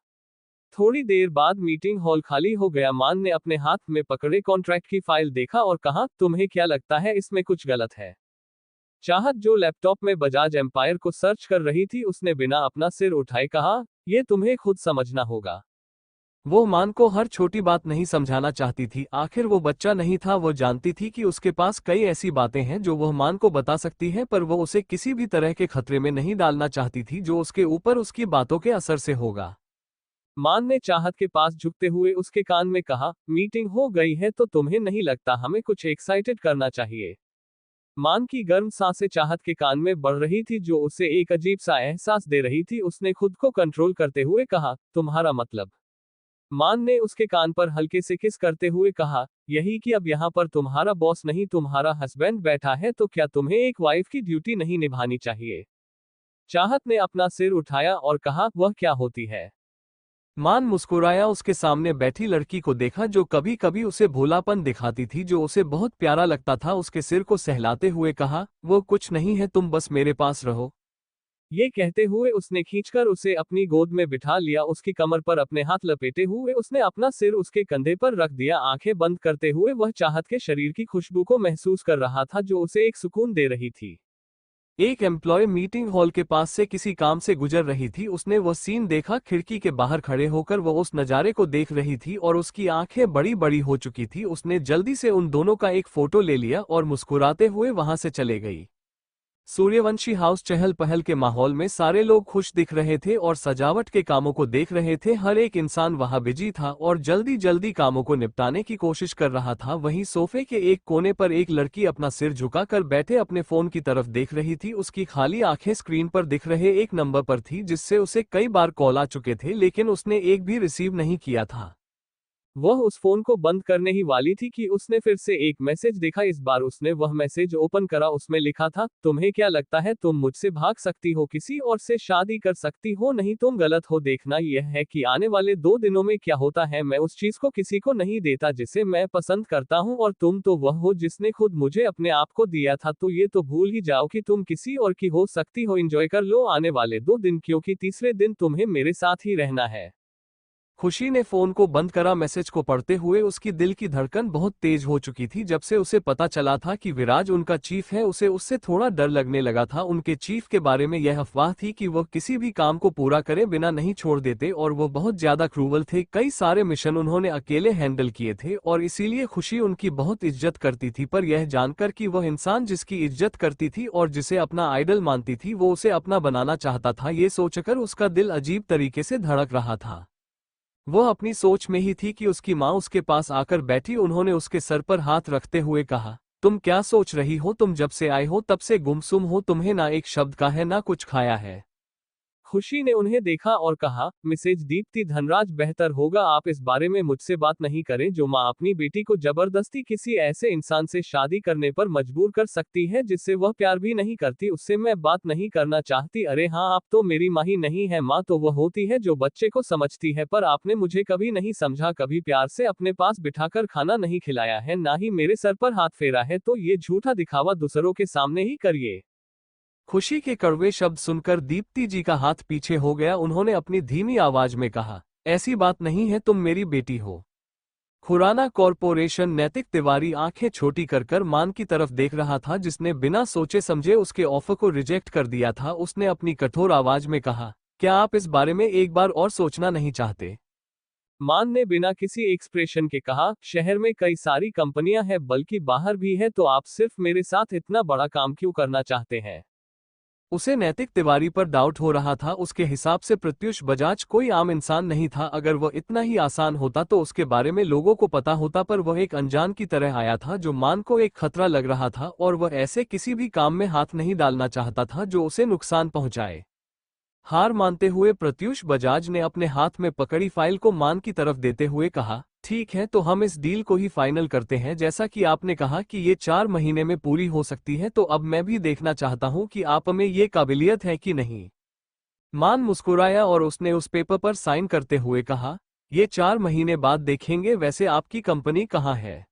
थोड़ी देर बाद मीटिंग हॉल खाली हो गया। मान ने अपने हाथ में पकड़े कॉन्ट्रैक्ट की फाइल देखा और कहा, तुम्हें क्या लगता है इसमें कुछ गलत है? चाहत जो लैपटॉप में बजाज एम्पायर को सर्च कर रही थी, उसने बिना अपना सिर उठाए कहा, यह तुम्हें खुद समझना होगा। वो मान को हर छोटी बात नहीं समझाना चाहती थी। आखिर वो बच्चा नहीं था। वो जानती थी कि उसके पास कई ऐसी बातें हैं जो वह मान को बता सकती है, पर वो उसे किसी भी तरह के खतरे में नहीं डालना चाहती थी जो उसके ऊपर उसकी बातों के असर से होगा। मान ने चाहत के पास झुकते हुए उसके कान में कहा, मीटिंग हो गई है तो तुम्हें नहीं लगता हमें कुछ एक्साइटेड करना चाहिए? मान की गर्म सांसें चाहत के कान में बढ़ रही थी, जो उसे एक अजीब सा एहसास दे रही थी। उसने खुद को कंट्रोल करते हुए कहा, तुम्हारा मतलब? मान ने उसके कान पर हल्के से किस करते हुए कहा, यही कि अब यहाँ पर तुम्हारा बॉस नहीं तुम्हारा हस्बैंड बैठा है, तो क्या तुम्हें एक वाइफ की ड्यूटी नहीं निभानी चाहिए? चाहत ने अपना सिर उठाया और कहा, वह क्या होती है? मान मुस्कुराया। उसके सामने बैठी लड़की को देखा जो कभी कभी उसे भोलापन दिखाती थी, जो उसे बहुत प्यारा लगता था। उसके सिर को सहलाते हुए कहा, वो कुछ नहीं है, तुम बस मेरे पास रहो। ये कहते हुए उसने खींचकर उसे अपनी गोद में बिठा लिया, उसकी कमर पर अपने हाथ लपेटे हुए उसने अपना सिर उसके कंधे पर रख दिया। आंखें बंद करते हुए वह चाहत के शरीर की खुशबू को महसूस कर रहा था जो उसे एक सुकून दे रही थी। एक एम्प्लॉय मीटिंग हॉल के पास से किसी काम से गुजर रही थी। उसने वह सीन देखा, खिड़की के बाहर खड़े होकर वह उस नज़ारे को देख रही थी और उसकी आंखें बड़ी बड़ी हो चुकी थी। उसने जल्दी से उन दोनों का एक फोटो ले लिया और मुस्कुराते हुए वहां से चले गई। सूर्यवंशी हाउस चहल पहल के माहौल में सारे लोग खुश दिख रहे थे और सजावट के कामों को देख रहे थे। हर एक इंसान वहां बिजी था और जल्दी जल्दी कामों को निपटाने की कोशिश कर रहा था। वहीं सोफे के एक कोने पर एक लड़की अपना सिर झुकाकर बैठे अपने फोन की तरफ देख रही थी। उसकी खाली आंखें स्क्रीन पर दिख रहे एक नंबर पर थी जिससे उसे कई बार कॉल आ चुके थे, लेकिन उसने एक भी रिसीव नहीं किया था। वह उस फोन को बंद करने ही वाली थी कि उसने फिर से एक मैसेज देखा। इस बार उसने वह मैसेज ओपन करा। उसमें लिखा था, तुम्हें क्या लगता है तुम मुझसे भाग सकती हो, किसी और से शादी कर सकती हो? नहीं, तुम गलत हो। देखना यह है कि आने वाले 2 दिनों में क्या होता है। मैं उस चीज को किसी को नहीं देता जिसे मैं पसंद करता हूँ, और तुम तो वह हो जिसने खुद मुझे अपने आप को दिया था। तो ये तो भूल ही जाओ कि तुम किसी और की हो सकती हो। एंजॉय कर लो आने वाले 2 दिन, क्योंकि तीसरे दिन तुम्हें मेरे साथ ही रहना है। खुशी ने फोन को बंद करा। मैसेज को पढ़ते हुए उसकी दिल की धड़कन बहुत तेज हो चुकी थी। जब से उसे पता चला था कि विराज उनका चीफ है, उसे उससे थोड़ा डर लगने लगा था। उनके चीफ के बारे में यह अफवाह थी कि वह किसी भी काम को पूरा करे बिना नहीं छोड़ देते और वह बहुत ज्यादा क्रूवल थे। कई सारे मिशन उन्होंने अकेले हैंडल किए थे और इसीलिए खुशी उनकी बहुत इज्जत करती थी। पर यह जानकर कि वह इंसान जिसकी इज्जत करती थी और जिसे अपना आइडल मानती थी वो उसे अपना बनाना चाहता था, ये सोचकर उसका दिल अजीब तरीके से धड़क रहा था। वह अपनी सोच में ही थी कि उसकी माँ उसके पास आकर बैठी। उन्होंने उसके सर पर हाथ रखते हुए कहा, तुम क्या सोच रही हो? तुम जब से आए हो तब से गुमसुम हो, तुम्हें ना एक शब्द का है ना कुछ खाया है। खुशी ने उन्हें देखा और कहा, मिसेज दीप्ति धनराज, बेहतर होगा आप इस बारे में मुझसे बात नहीं करें। जो माँ अपनी बेटी को जबरदस्ती किसी ऐसे इंसान से शादी करने पर मजबूर कर सकती है जिससे वह प्यार भी नहीं करती, उससे मैं बात नहीं करना चाहती। अरे हाँ, आप तो मेरी माँ ही नहीं है। माँ तो वह होती है जो बच्चे को समझती है, पर आपने मुझे कभी नहीं समझा, कभी प्यार से अपने पास बिठाकर खाना नहीं खिलाया है, ना ही मेरे सर पर हाथ फेरा है। तो ये झूठा दिखावा दूसरों के सामने ही करिए। खुशी के कड़वे शब्द सुनकर दीप्ति जी का हाथ पीछे हो गया। उन्होंने अपनी धीमी आवाज में कहा, ऐसी बात नहीं है, तुम मेरी बेटी हो। खुराना कॉरपोरेशन। नैतिक तिवारी आंखें छोटी कर कर मान की तरफ देख रहा था जिसने बिना सोचे समझे उसके ऑफर को रिजेक्ट कर दिया था। उसने अपनी कठोर आवाज में कहा, क्या आप इस बारे में एक बार और सोचना नहीं चाहते? मान ने बिना किसी एक्सप्रेशन के कहा, शहर में कई सारी कंपनियां हैं, बल्कि बाहर भी है, तो आप सिर्फ मेरे साथ इतना बड़ा काम क्यों करना चाहते हैं? उसे नैतिक तिवारी पर डाउट हो रहा था। उसके हिसाब से प्रत्युष बजाज कोई आम इंसान नहीं था। अगर वह इतना ही आसान होता तो उसके बारे में लोगों को पता होता, पर वह एक अनजान की तरह आया था जो मान को एक खतरा लग रहा था और वह ऐसे किसी भी काम में हाथ नहीं डालना चाहता था जो उसे नुकसान पहुंचाए। हार मानते हुए प्रत्युष बजाज ने अपने हाथ में पकड़ी फाइल को मान की तरफ देते हुए कहा, ठीक है, तो हम इस डील को ही फाइनल करते हैं। जैसा कि आपने कहा कि ये 4 महीने में पूरी हो सकती है, तो अब मैं भी देखना चाहता हूं कि आप में ये काबिलियत है कि नहीं। मान मुस्कुराया और उसने उस पेपर पर साइन करते हुए कहा, ये 4 महीने बाद देखेंगे। वैसे आपकी कंपनी कहाँ है?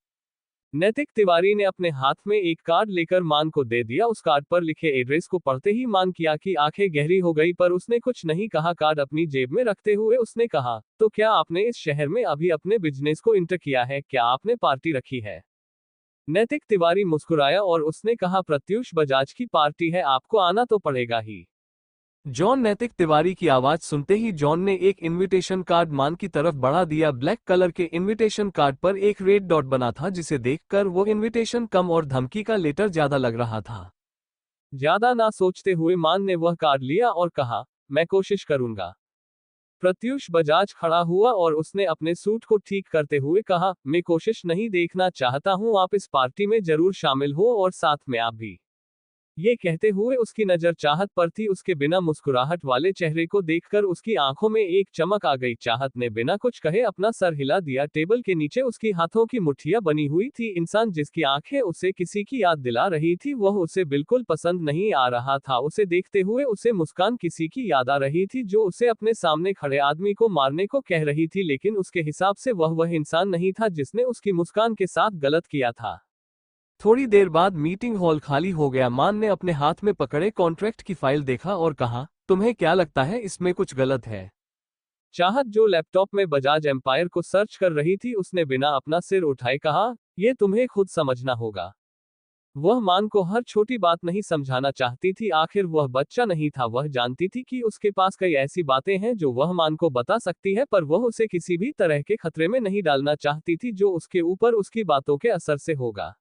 नैतिक तिवारी ने अपने हाथ में एक कार्ड लेकर मान को दे दिया। उस कार्ड पर लिखे एड्रेस को पढ़ते ही मान की आंखें गहरी हो गई, पर उसने कुछ नहीं कहा। कार्ड अपनी जेब में रखते हुए उसने कहा, तो क्या आपने इस शहर में अभी अपने बिजनेस को इंटर किया है? क्या आपने पार्टी रखी है? नैतिक तिवारी मुस्कुराया और उसने कहा, प्रत्युष बजाज की पार्टी है, आपको आना तो पड़ेगा ही। जॉन। नैतिक तिवारी की आवाज सुनते ही जॉन ने एक इनविटेशन कार्ड मान की तरफ बढ़ा दिया। ब्लैक कलर के इनविटेशन कार्ड पर एक रेड डॉट बना था जिसे देखकर वो इनविटेशन कम और धमकी का लेटर ज्यादा लग रहा था। ज्यादा ना सोचते हुए मान ने वह कार्ड लिया और कहा, मैं कोशिश करूंगा। प्रत्युष बजाज खड़ा हुआ और उसने अपने सूट को ठीक करते हुए कहा, मैं कोशिश नहीं देखना चाहता हूं, आप इस पार्टी में जरूर शामिल हो और साथ में आप भी। ये कहते हुए उसकी नजर चाहत पर थी। उसके बिना मुस्कुराहट वाले चेहरे को देखकर उसकी आंखों में एक चमक आ गई। चाहत ने बिना कुछ कहे अपना सर हिला दिया। टेबल के नीचे उसकी हाथों की मुट्ठियां बनी हुई थी। इंसान जिसकी आंखें उसे किसी की याद दिला रही थी वह उसे बिल्कुल पसंद नहीं आ रहा था। उसे देखते हुए उसे मुस्कान किसी की याद आ रही थी जो उसे अपने सामने खड़े आदमी को मारने को कह रही थी, लेकिन उसके हिसाब से वह इंसान नहीं था जिसने उसकी मुस्कान के साथ गलत किया था। थोड़ी देर बाद मीटिंग हॉल खाली हो गया। मान ने अपने हाथ में पकड़े कॉन्ट्रैक्ट की फाइल देखा और कहा, तुम्हें क्या लगता है इसमें कुछ गलत है? चाहत जो लैपटॉप में बजाज एम्पायर को सर्च कर रही थी, उसने बिना अपना सिर उठाए कहा, यह तुम्हें खुद समझना होगा। वह मान को हर छोटी बात नहीं समझाना चाहती थी, आखिर वह बच्चा नहीं था। वह जानती थी कि उसके पास कई ऐसी बातें हैं जो वह मान को बता सकती है, पर वह उसे किसी भी तरह के खतरे में नहीं डालना चाहती थी जो उसके ऊपर उसकी बातों के असर से होगा।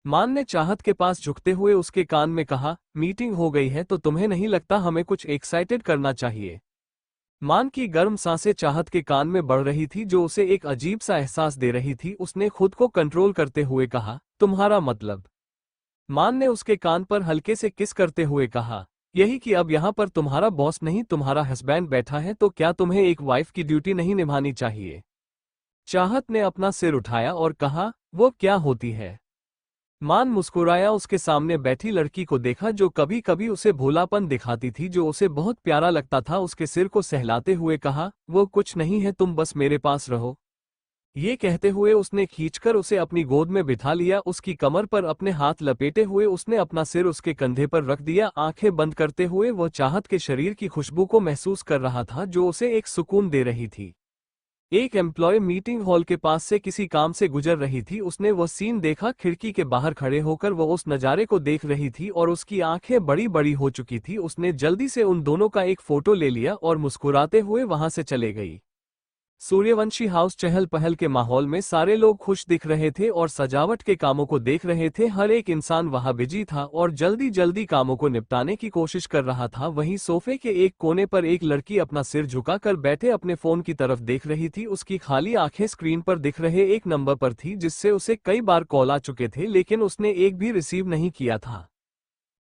मान ने चाहत के पास झुकते हुए उसके कान में कहा, मीटिंग हो गई है तो तुम्हें नहीं लगता हमें कुछ एक्साइटेड करना चाहिए? मान की गर्म सांसें चाहत के कान में बढ़ रही थी जो उसे एक अजीब सा एहसास दे रही थी। उसने खुद को कंट्रोल करते हुए कहा, तुम्हारा मतलब? मान ने उसके कान पर हल्के से किस करते हुए कहा, यही कि अब यहाँ पर तुम्हारा बॉस नहीं तुम्हारा हस्बैंड बैठा है, तो क्या तुम्हें एक वाइफ की ड्यूटी नहीं निभानी चाहिए? चाहत ने अपना सिर उठाया और कहा, वो क्या होती है? मान मुस्कुराया, उसके सामने बैठी लड़की को देखा जो कभी कभी उसे भोलापन दिखाती थी, जो उसे बहुत प्यारा लगता था। उसके सिर को सहलाते हुए कहा, वो कुछ नहीं है, तुम बस मेरे पास रहो। ये कहते हुए उसने खींचकर उसे अपनी गोद में बिठा लिया। उसकी कमर पर अपने हाथ लपेटे हुए उसने अपना सिर उसके कंधे पर रख दिया। आंखें बंद करते हुए वह चाहत के शरीर की खुशबू को महसूस कर रहा था जो उसे एक सुकून दे रही थी। एक एम्प्लॉय मीटिंग हॉल के पास से किसी काम से गुजर रही थी। उसने वह सीन देखा, खिड़की के बाहर खड़े होकर वह उस नज़ारे को देख रही थी और उसकी आंखें बड़ी बड़ी हो चुकी थी। उसने जल्दी से उन दोनों का एक फोटो ले लिया और मुस्कुराते हुए वहां से चले गई। सूर्यवंशी हाउस चहल पहल के माहौल में सारे लोग खुश दिख रहे थे और सजावट के कामों को देख रहे थे। हर एक इंसान वहां बिजी था और जल्दी जल्दी कामों को निपटाने की कोशिश कर रहा था। वहीं सोफे के एक कोने पर एक लड़की अपना सिर झुकाकर बैठे अपने फोन की तरफ देख रही थी। उसकी खाली आंखें स्क्रीन पर दिख रहे एक नंबर पर थी जिससे उसे कई बार कॉल आ चुके थे, लेकिन उसने एक भी रिसीव नहीं किया था।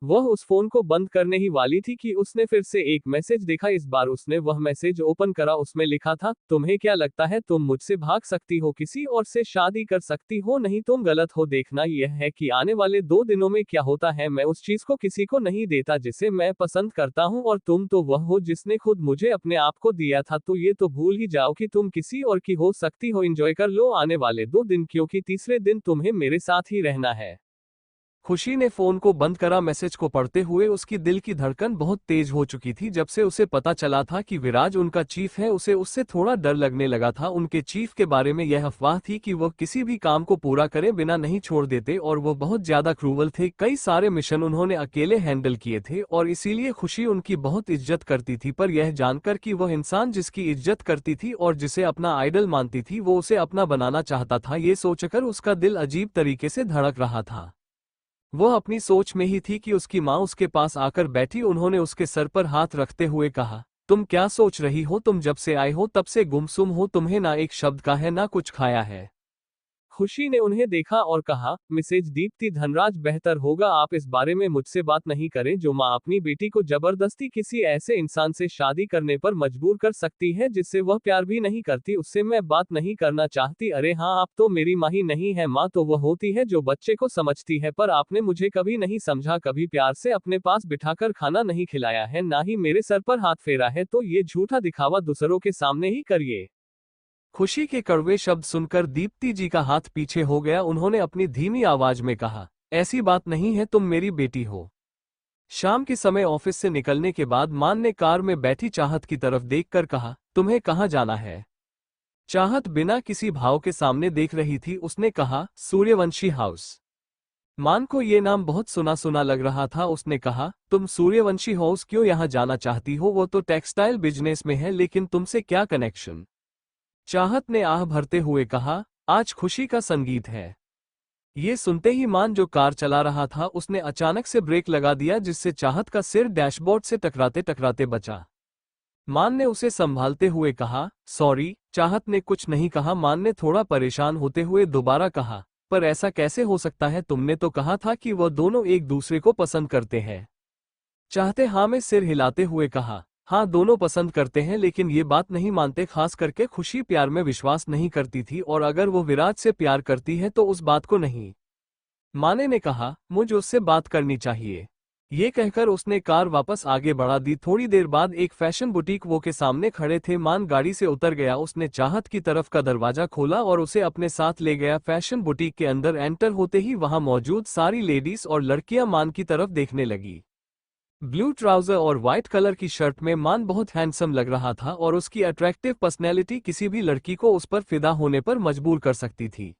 वह उस फोन को बंद करने ही वाली थी कि उसने फिर से एक मैसेज देखा। इस बार उसने वह मैसेज ओपन करा। उसमें लिखा था, तुम्हें क्या लगता है तुम मुझसे भाग सकती हो, किसी और से शादी कर सकती हो? नहीं, तुम गलत हो। देखना यह है कि आने वाले 2 दिनों में क्या होता है। मैं उस चीज को किसी को नहीं देता जिसे मैं पसंद करता हूँ, और तुम तो वह हो जिसने खुद मुझे अपने आप को दिया था। तो ये तो भूल ही जाओ कि तुम किसी और की हो सकती हो। एंजॉय कर लो आने वाले 2 दिन, क्योंकि तीसरे दिन तुम्हें मेरे साथ ही रहना है। खुशी ने फोन को बंद करा। मैसेज को पढ़ते हुए उसकी दिल की धड़कन बहुत तेज हो चुकी थी। जब से उसे पता चला था कि विराज उनका चीफ है, उसे उससे थोड़ा डर लगने लगा था। उनके चीफ के बारे में यह अफवाह थी कि वह किसी भी काम को पूरा करे बिना नहीं छोड़ देते और वह बहुत ज्यादा क्रूवल थे। कई सारे मिशन उन्होंने अकेले हैंडल किए थे और इसीलिए खुशी उनकी बहुत इज्जत करती थी। पर यह जानकर कि वह इंसान जिसकी इज्जत करती थी और जिसे अपना आइडल मानती थी वो उसे अपना बनाना चाहता था, ये सोचकर उसका दिल अजीब तरीके से धड़क रहा था। वह अपनी सोच में ही थी कि उसकी माँ उसके पास आकर बैठी। उन्होंने उसके सर पर हाथ रखते हुए कहा, तुम क्या सोच रही हो? तुम जब से आए हो तब से गुमसुम हो, तुम्हें ना एक शब्द का है ना कुछ खाया है। खुशी ने उन्हें देखा और कहा, मिसेज दीप्ति धनराज, बेहतर होगा आप इस बारे में मुझसे बात नहीं करें। जो माँ अपनी बेटी को जबरदस्ती किसी ऐसे इंसान से शादी करने पर मजबूर कर सकती है जिससे वह प्यार भी नहीं करती, उससे मैं बात नहीं करना चाहती। अरे हाँ, आप तो मेरी माँ ही नहीं है। माँ तो वह होती है जो बच्चे को समझती है, पर आपने मुझे कभी नहीं समझा, कभी प्यार से अपने पास बिठाकर खाना नहीं खिलाया है, ना ही मेरे सर पर हाथ फेरा है। तो ये झूठा दिखावा दूसरों के सामने ही करिए। खुशी के कड़वे शब्द सुनकर दीप्ति जी का हाथ पीछे हो गया। उन्होंने अपनी धीमी आवाज में कहा, ऐसी बात नहीं है, तुम मेरी बेटी हो। शाम के समय ऑफिस से निकलने के बाद मान ने कार में बैठी चाहत की तरफ देखकर कहा, तुम्हें कहाँ जाना है? चाहत बिना किसी भाव के सामने देख रही थी। उसने कहा, सूर्यवंशी हाउस। मान को ये नाम बहुत सुना सुना लग रहा था। उसने कहा, तुम सूर्यवंशी हाउस क्यों यहाँ जाना चाहती हो? वो तो टेक्सटाइल बिजनेस में है, लेकिन तुमसे क्या कनेक्शन? चाहत ने आह भरते हुए कहा, आज खुशी का संगीत है। ये सुनते ही मान जो कार चला रहा था उसने अचानक से ब्रेक लगा दिया, जिससे चाहत का सिर डैशबोर्ड से टकराते टकराते बचा। मान ने उसे संभालते हुए कहा, सॉरी। चाहत ने कुछ नहीं कहा। मान ने थोड़ा परेशान होते हुए दोबारा कहा, पर ऐसा कैसे हो सकता है? तुमने तो कहा था कि वह दोनों एक दूसरे को पसंद करते हैं। चाहते हाँ में सिर हिलाते हुए कहा, हाँ दोनों पसंद करते हैं, लेकिन ये बात नहीं मानते। खास करके खुशी प्यार में विश्वास नहीं करती थी, और अगर वो विराज से प्यार करती है तो उस बात को नहीं। माने ने कहा, मुझे उससे बात करनी चाहिए। ये कहकर उसने कार वापस आगे बढ़ा दी। थोड़ी देर बाद एक फैशन बुटीक वो के सामने खड़े थे। मान गाड़ी से उतर गया। उसने चाहत की तरफ का दरवाजा खोला और उसे अपने साथ ले गया। फैशन बुटीक के अंदर एंटर होते ही वहां मौजूद सारी लेडीज और लड़कियां मान की तरफ देखने लगी। ब्लू ट्राउजर और व्हाइट कलर की शर्ट में मान बहुत हैंडसम लग रहा था और उसकी अट्रैक्टिव पर्सनैलिटी किसी भी लड़की को उस पर फिदा होने पर मजबूर कर सकती थी।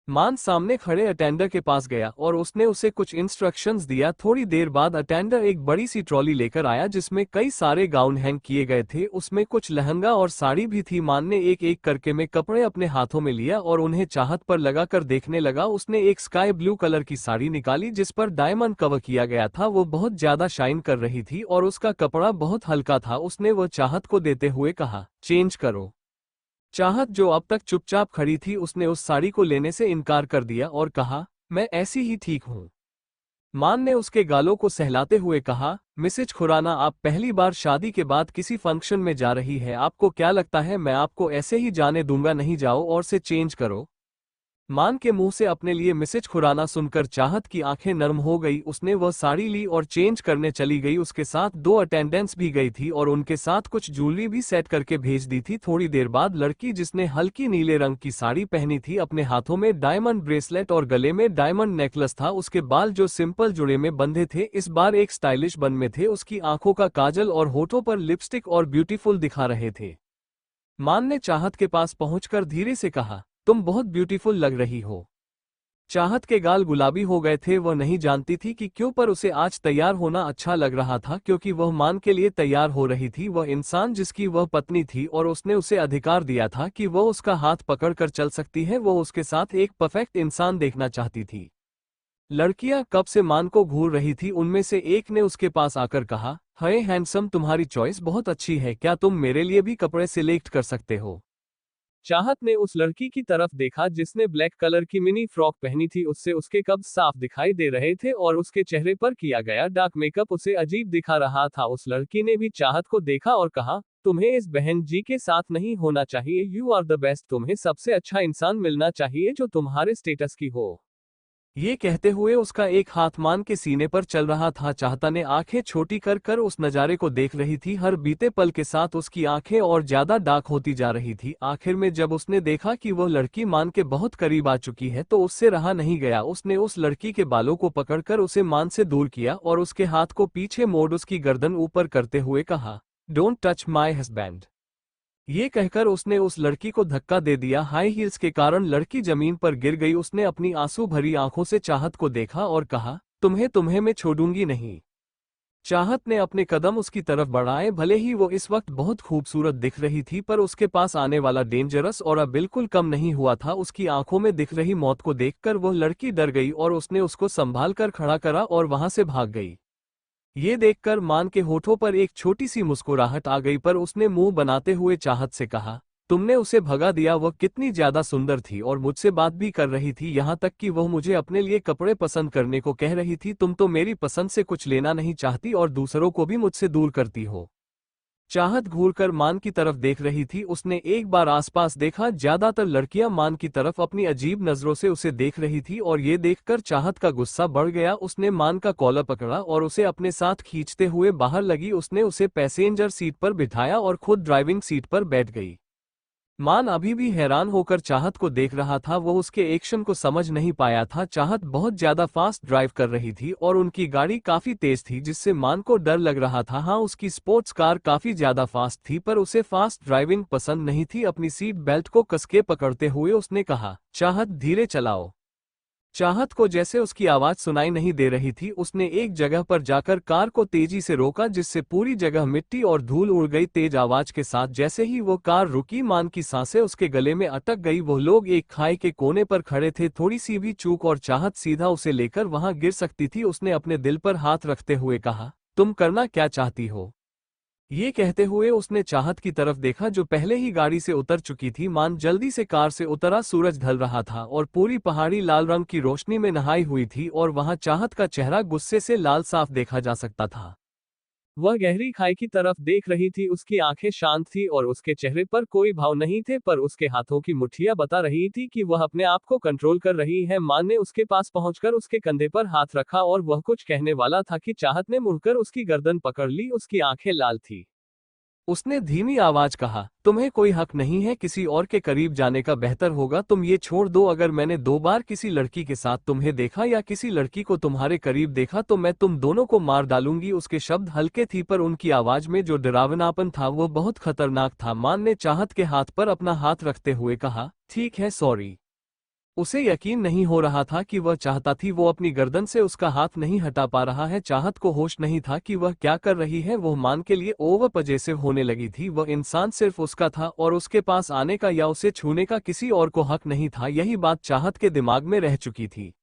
मान सामने खड़े अटेंडर के पास गया और उसने उसे कुछ इंस्ट्रक्शंस दिया। थोड़ी देर बाद अटेंडर एक बड़ी सी ट्रॉली लेकर आया जिसमें कई सारे गाउन हैंग किए गए थे। उसमें कुछ लहंगा और साड़ी भी थी। मान ने एक एक करके में कपड़े अपने हाथों में लिया और उन्हें चाहत पर लगाकर देखने लगा। उसने एक स्काई ब्लू कलर की साड़ी निकाली जिस पर डायमंड कवर किया गया था। वो बहुत ज्यादा शाइन कर रही थी और उसका कपड़ा बहुत हल्का था। उसने वह चाहत को देते हुए कहा, चेंज करो। चाहत जो अब तक चुपचाप खड़ी थी उसने उस साड़ी को लेने से इनकार कर दिया और कहा, मैं ऐसी ही ठीक हूं। मान ने उसके गालों को सहलाते हुए कहा, मिसेज खुराना, आप पहली बार शादी के बाद किसी फंक्शन में जा रही है। आपको क्या लगता है मैं आपको ऐसे ही जाने दूंगा? नहीं, जाओ और से चेंज करो। मान के मुंह से अपने लिए मिसेज खुराना सुनकर चाहत की आंखें नर्म हो गई। उसने वह साड़ी ली और चेंज करने चली गई। उसके साथ दो अटेंडेंट्स भी गई थी और उनके साथ कुछ ज्वेलरी भी सेट करके भेज दी थी। थोड़ी देर बाद लड़की जिसने हल्की नीले रंग की साड़ी पहनी थी, अपने हाथों में डायमंड ब्रेसलेट और गले में डायमंड नेकलेस था। उसके बाल जो सिंपल जुड़े में बंधे थे इस बार एक स्टाइलिश बन में थे। उसकी आंखों का काजल और होठों पर लिपस्टिक और ब्यूटीफुल दिखा रहे थे। मान ने चाहत के पास पहुंचकर धीरे से कहा, तुम बहुत ब्यूटीफुल लग रही हो। चाहत के गाल गुलाबी हो गए थे। वह नहीं जानती थी कि क्यों, पर उसे आज तैयार होना अच्छा लग रहा था क्योंकि वह मान के लिए तैयार हो रही थी। वह इंसान जिसकी वह पत्नी थी और उसने उसे अधिकार दिया था कि वह उसका हाथ पकड़कर चल सकती है। वह उसके साथ एक परफेक्ट इंसान देखना चाहती थी। लड़कियां कब से मान को घूर रही थी। उनमें से एक ने उसके पास आकर कहा, हे हैंडसम, तुम्हारी चॉइस बहुत अच्छी है। क्या तुम मेरे लिए भी कपड़े सिलेक्ट कर सकते हो? चाहत ने उस लड़की की तरफ देखा जिसने ब्लैक कलर की मिनी फ्रॉक पहनी थी। उससे उसके कब्ज साफ दिखाई दे रहे थे और उसके चेहरे पर किया गया डार्क मेकअप उसे अजीब दिखा रहा था। उस लड़की ने भी चाहत को देखा और कहा, तुम्हें इस बहन जी के साथ नहीं होना चाहिए। You are the best. तुम्हें सबसे अच्छा इंसान मिलना चाहिए जो तुम्हारे स्टेटस की हो। ये कहते हुए उसका एक हाथ मान के सीने पर चल रहा था। चाहता ने आंखें छोटी कर कर उस नज़ारे को देख रही थी। हर बीते पल के साथ उसकी आंखें और ज्यादा डार्क होती जा रही थी। आखिर में जब उसने देखा कि वह लड़की मान के बहुत करीब आ चुकी है तो उससे रहा नहीं गया। उसने उस लड़की के बालों को पकड़कर उसे मान से दूर किया और उसके हाथ को पीछे मोड़ उसकी गर्दन ऊपर करते हुए कहा, डोंट टच माई हस्बैंड। ये कहकर उसने उस लड़की को धक्का दे दिया। हाई हील्स के कारण लड़की जमीन पर गिर गई। उसने अपनी आंसू भरी आंखों से चाहत को देखा और कहा, तुम्हें तुम्हें मैं छोड़ूंगी नहीं। चाहत ने अपने कदम उसकी तरफ बढ़ाए। भले ही वो इस वक्त बहुत खूबसूरत दिख रही थी पर उसके पास आने वाला डेंजरस और अब बिल्कुल कम नहीं हुआ था। उसकी आंखों में दिख रही मौत को देखकर वह लड़की डर गई और उसने उसको संभाल कर खड़ा करा और वहां से भाग गई। ये देखकर मान के होठों पर एक छोटी सी मुस्कुराहट आ गई, पर उसने मुंह बनाते हुए चाहत से कहा, तुमने उसे भगा दिया। वह कितनी ज्यादा सुंदर थी और मुझसे बात भी कर रही थी, यहाँ तक कि वह मुझे अपने लिए कपड़े पसंद करने को कह रही थी। तुम तो मेरी पसंद से कुछ लेना नहीं चाहती और दूसरों को भी मुझसे दूर करती हो। चाहत घूरकर मान की तरफ देख रही थी। उसने एक बार आसपास देखा। ज्यादातर लड़कियां मान की तरफ अपनी अजीब नजरों से उसे देख रही थी और ये देखकर चाहत का गुस्सा बढ़ गया। उसने मान का कॉलर पकड़ा और उसे अपने साथ खींचते हुए बाहर लगी। उसने उसे पैसेंजर सीट पर बिठाया और खुद ड्राइविंग सीट पर बैठ गई। मान अभी भी हैरान होकर चाहत को देख रहा था। वो उसके एक्शन को समझ नहीं पाया था। चाहत बहुत ज्यादा फास्ट ड्राइव कर रही थी और उनकी गाड़ी काफी तेज थी जिससे मान को डर लग रहा था। हाँ, उसकी स्पोर्ट्स कार काफी ज्यादा फास्ट थी पर उसे फास्ट ड्राइविंग पसंद नहीं थी। अपनी सीट बेल्ट को कसके पकड़ते हुए उसने कहा, चाहत धीरे चलाओ। चाहत को जैसे उसकी आवाज सुनाई नहीं दे रही थी। उसने एक जगह पर जाकर कार को तेजी से रोका जिससे पूरी जगह मिट्टी और धूल उड़ गई। तेज आवाज के साथ जैसे ही वो कार रुकी, मान की सांसें उसके गले में अटक गई। वो लोग एक खाई के कोने पर खड़े थे। थोड़ी सी भी चूक और चाहत सीधा उसे लेकर वहां गिर सकती थी। उसने अपने दिल पर हाथ रखते हुए कहा, तुम करना क्या चाहती हो? ये कहते हुए उसने चाहत की तरफ देखा जो पहले ही गाड़ी से उतर चुकी थी। मान जल्दी से कार से उतरा। सूरज ढल रहा था और पूरी पहाड़ी लाल रंग की रोशनी में नहाई हुई थी और वहां चाहत का चेहरा गुस्से से लाल साफ देखा जा सकता था। वह गहरी खाई की तरफ देख रही थी, उसकी आंखें शांत थी और उसके चेहरे पर कोई भाव नहीं थे, पर उसके हाथों की मुट्ठियां बता रही थी कि वह अपने आप को कंट्रोल कर रही है। मान ने उसके पास पहुंचकर उसके कंधे पर हाथ रखा और वह कुछ कहने वाला था कि चाहत ने मुड़कर उसकी गर्दन पकड़ ली, उसकी आंखें लाल थी। उसने धीमी आवाज कहा, तुम्हें कोई हक नहीं है किसी और के करीब जाने का, बेहतर होगा तुम ये छोड़ दो। अगर मैंने 2 बार किसी लड़की के साथ तुम्हें देखा या किसी लड़की को तुम्हारे करीब देखा तो मैं तुम दोनों को मार डालूंगी। उसके शब्द हल्के थी पर उनकी आवाज में जो डरावनापन था वो बहुत खतरनाक था। मान ने चाहत के हाथ पर अपना हाथ रखते हुए कहा, ठीक है सॉरी। उसे यकीन नहीं हो रहा था कि वह चाहता थी, वो अपनी गर्दन से उसका हाथ नहीं हटा पा रहा है। चाहत को होश नहीं था कि वह क्या कर रही है। वह मान के लिए ओवर पजेसिव होने लगी थी। वह इंसान सिर्फ उसका था और उसके पास आने का या उसे छूने का किसी और को हक नहीं था। यही बात चाहत के दिमाग में रह चुकी थी।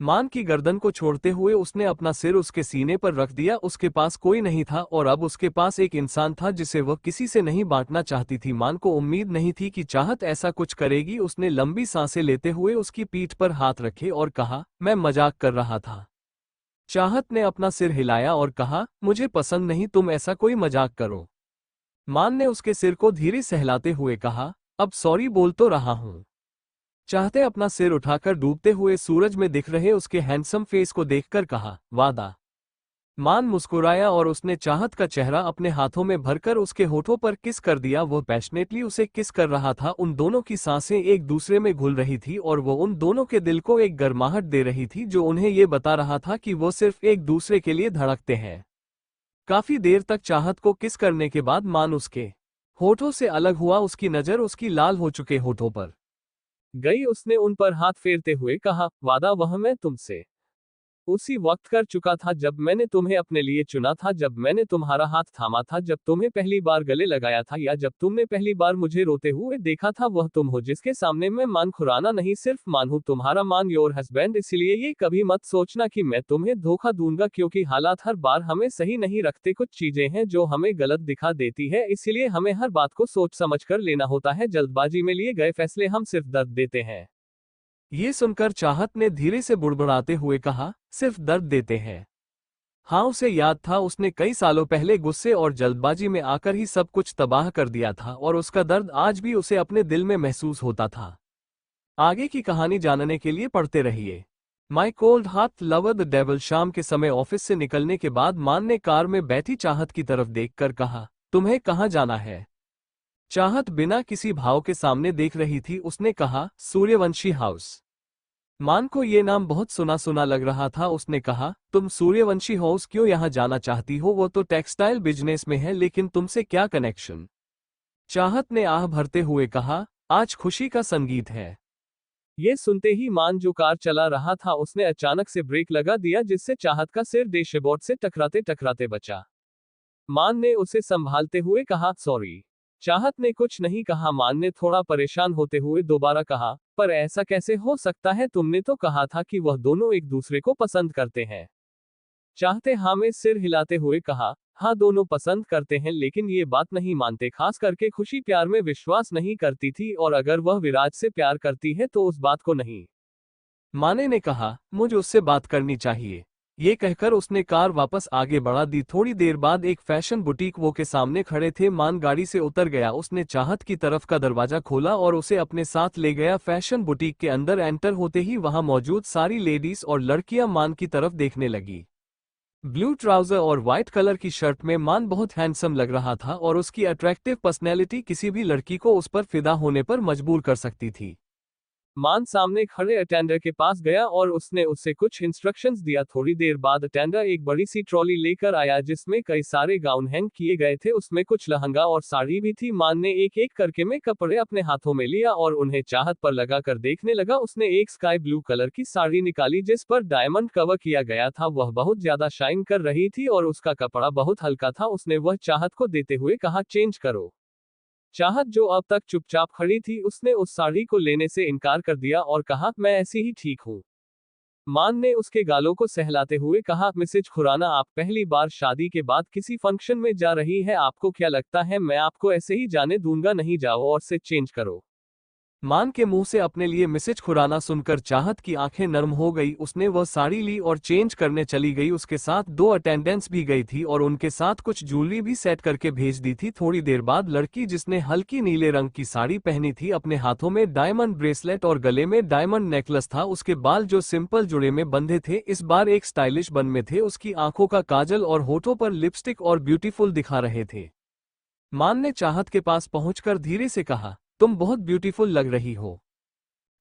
मान की गर्दन को छोड़ते हुए उसने अपना सिर उसके सीने पर रख दिया। उसके पास कोई नहीं था और अब उसके पास एक इंसान था जिसे वह किसी से नहीं बांटना चाहती थी। मान को उम्मीद नहीं थी कि चाहत ऐसा कुछ करेगी। उसने लंबी सांसें लेते हुए उसकी पीठ पर हाथ रखे और कहा, मैं मजाक कर रहा था। चाहत ने अपना सिर हिलाया और कहा, मुझे पसंद नहीं तुम ऐसा कोई मजाक करो। मान ने उसके सिर को धीरे सहलाते हुए कहा, अब सॉरी बोल तो रहा हूं। चाहते अपना सिर उठाकर डूबते हुए सूरज में दिख रहे उसके हैंडसम फेस को देखकर कहा, वादा। मान मुस्कुराया और उसने चाहत का चेहरा अपने हाथों में भरकर उसके होठों पर किस कर दिया। वह पैशनेटली उसे किस कर रहा था। उन दोनों की सांसें एक दूसरे में घुल रही थी और वो उन दोनों के दिल को एक गर्माहट दे रही थी जो उन्हें ये बता रहा था कि वो सिर्फ एक दूसरे के लिए धड़कते हैं। काफी देर तक चाहत को किस करने के बाद मान उसके होठों से अलग हुआ। उसकी नजर उसकी लाल हो चुके होठों पर गई। उसने उन पर हाथ फेरते हुए कहा, वादा वह मैं तुमसे उसी वक्त कर चुका था जब मैंने तुम्हें अपने लिए चुना था, जब मैंने तुम्हारा हाथ थामा था, जब तुम्हें पहली बार गले लगाया था या जब तुमने पहली बार मुझे रोते हुए देखा था। वह तुम हो जिसके सामने मैं मान खुराना नहीं सिर्फ मान हूं, तुम्हारा मान, योर हस्बैंड। इसलिए ये कभी मत सोचना कि मैं तुम्हें धोखा दूंगा, क्योंकि हालात हर बार हमें सही नहीं रखते। कुछ चीजें हैं जो हमें गलत दिखा देती है, इसलिए हमें हर बात को सोच समझ कर लेना होता है। जल्दबाजी में लिए गए फैसले हम सिर्फ दर्द देते हैं। ये सुनकर चाहत ने धीरे से बुड़बुड़ाते हुए कहा, सिर्फ दर्द देते हैं। हाँ, उसे याद था उसने कई सालों पहले गुस्से और जल्दबाजी में आकर ही सब कुछ तबाह कर दिया था और उसका दर्द आज भी उसे अपने दिल में महसूस होता था। आगे की कहानी जानने के लिए पढ़ते रहिए my cold heart lover the devil. शाम के समय ऑफिस से निकलने के बाद मान ने कार में बैठी चाहत की तरफ देखकर कहा, तुम्हें कहाँ जाना है? चाहत बिना किसी भाव के सामने देख रही थी। उसने कहा, सूर्यवंशी हाउस। मान को ये नाम बहुत सुना सुना लग रहा था। उसने कहा, तुम सूर्यवंशी हाउस क्यों यहाँ जाना चाहती हो? वो तो टेक्सटाइल बिजनेस में है, लेकिन तुमसे क्या कनेक्शन? चाहत ने आह भरते हुए कहा, आज खुशी का संगीत है। ये सुनते ही मान जो कार चला रहा था उसने अचानक से ब्रेक लगा दिया, जिससे चाहत का सिर डैशबोर्ड से टकराते टकराते बचा। मान ने उसे संभालते हुए कहा, सॉरी। चाहत ने कुछ नहीं कहा। मान ने थोड़ा परेशान होते हुए दोबारा कहा, पर ऐसा कैसे हो सकता है? तुमने तो कहा था कि वह दोनों एक दूसरे को पसंद करते हैं। चाहते हाँ में सिर हिलाते हुए कहा, हाँ दोनों पसंद करते हैं, लेकिन ये बात नहीं मानते। खास करके खुशी प्यार में विश्वास नहीं करती थी, और अगर वह विराज से प्यार करती है तो उस बात को नहीं। माने ने कहा, मुझे उससे बात करनी चाहिए। ये कहकर उसने कार वापस आगे बढ़ा दी। थोड़ी देर बाद एक फैशन बुटीक वो के सामने खड़े थे। मान गाड़ी से उतर गया। उसने चाहत की तरफ का दरवाजा खोला और उसे अपने साथ ले गया। फैशन बुटीक के अंदर एंटर होते ही वहां मौजूद सारी लेडीज और लड़कियां मान की तरफ देखने लगी। ब्लू ट्राउजर और व्हाइट कलर की शर्ट में मान बहुत हैंडसम लग रहा था और उसकी अट्रैक्टिव पर्सनैलिटी किसी भी लड़की को उस पर फिदा होने पर मजबूर कर सकती थी। मान सामने खड़े अटेंडर के पास गया और उसने उससे कुछ इंस्ट्रक्शंस दिया। थोड़ी देर बाद अटेंडर एक बड़ी सी ट्रॉली लेकर आया जिसमें कई सारे गाउन हैंग किए गए थे। उसमें कुछ लहंगा और साड़ी भी थी। मान ने एक एक करके में कपड़े अपने हाथों में लिया और उन्हें चाहत पर लगाकर देखने लगा। उसने एक स्काई ब्लू कलर की साड़ी निकाली जिस पर डायमंड कवर किया गया था। वह बहुत ज्यादा शाइन कर रही थी और उसका कपड़ा बहुत हल्का था। उसने वह चाहत को देते हुए कहा, चेंज करो। चाहत जो अब तक चुपचाप खड़ी थी उसने उस साड़ी को लेने से इनकार कर दिया और कहा, मैं ऐसी ही ठीक हूँ। मान ने उसके गालों को सहलाते हुए कहा, मिसेज खुराना, आप पहली बार शादी के बाद किसी फंक्शन में जा रही है। आपको क्या लगता है मैं आपको ऐसे ही जाने दूंगा? नहीं, जाओ और से चेंज करो। मान के मुंह से अपने लिए मैसेज खुराना सुनकर चाहत की आंखें नर्म हो गई। उसने वह साड़ी ली और चेंज करने चली गई। उसके साथ 2 अटेंडेंट्स भी गई थी और उनके साथ कुछ ज्वेलरी भी सेट करके भेज दी थी। थोड़ी देर बाद लड़की जिसने हल्की नीले रंग की साड़ी पहनी थी, अपने हाथों में डायमंड ब्रेसलेट और गले में डायमंड नेकलेस था। उसके बाल जो सिंपल जुड़े में बंधे थे, इस बार एक स्टाइलिश बन में थे। उसकी आंखों का काजल और होठों पर लिपस्टिक और ब्यूटीफुल दिखा रहे थे। मान ने चाहत के पास पहुंचकर धीरे से कहा, तुम बहुत ब्यूटीफुल लग रही हो।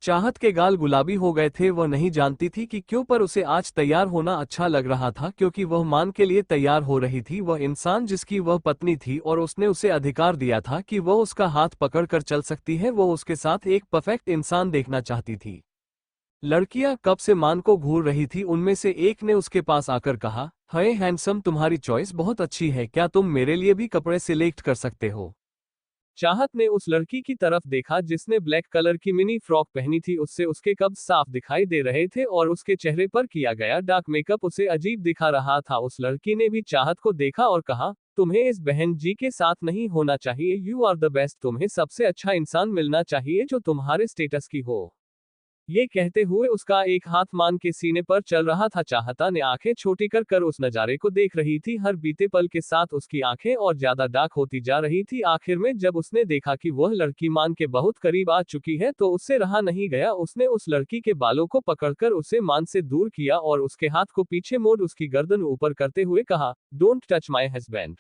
चाहत के गाल गुलाबी हो गए थे। वह नहीं जानती थी कि क्यों, पर उसे आज तैयार होना अच्छा लग रहा था क्योंकि वह मान के लिए तैयार हो रही थी। वह इंसान जिसकी वह पत्नी थी और उसने उसे अधिकार दिया था कि वह उसका हाथ पकड़ कर चल सकती है, वह उसके साथ एक परफेक्ट इंसान देखना चाहती थी। लड़कियां कब से मान को घूर रही थी। उनमें से एक ने उसके पास आकर कहा, हे हैंडसम, तुम्हारी चॉइस बहुत अच्छी है, क्या तुम मेरे लिए भी कपड़े सिलेक्ट कर सकते हो। चाहत ने उस लड़की की तरफ देखा जिसने ब्लैक कलर की मिनी फ्रॉक पहनी थी। उससे उसके कब्ज साफ दिखाई दे रहे थे और उसके चेहरे पर किया गया डार्क मेकअप उसे अजीब दिखा रहा था। उस लड़की ने भी चाहत को देखा और कहा, तुम्हें इस बहन जी के साथ नहीं होना चाहिए। यू आर द बेस्ट, तुम्हें सबसे अच्छा इंसान मिलना चाहिए जो तुम्हारे स्टेटस की हो। ये कहते हुए उसका एक हाथ मान के सीने पर चल रहा था। चाहता ने आंखें छोटी कर कर उस नजारे को देख रही थी। हर बीते पल के साथ उसकी आंखें और ज्यादा डार्क होती जा रही थी। आखिर में जब उसने देखा कि वह लड़की मान के बहुत करीब आ चुकी है तो उससे रहा नहीं गया। उसने उस लड़की के बालों को पकड़कर उसे मान से दूर किया और उसके हाथ को पीछे मोड़ उसकी गर्दन ऊपर करते हुए कहा, डोंट टच माई हस्बैंड।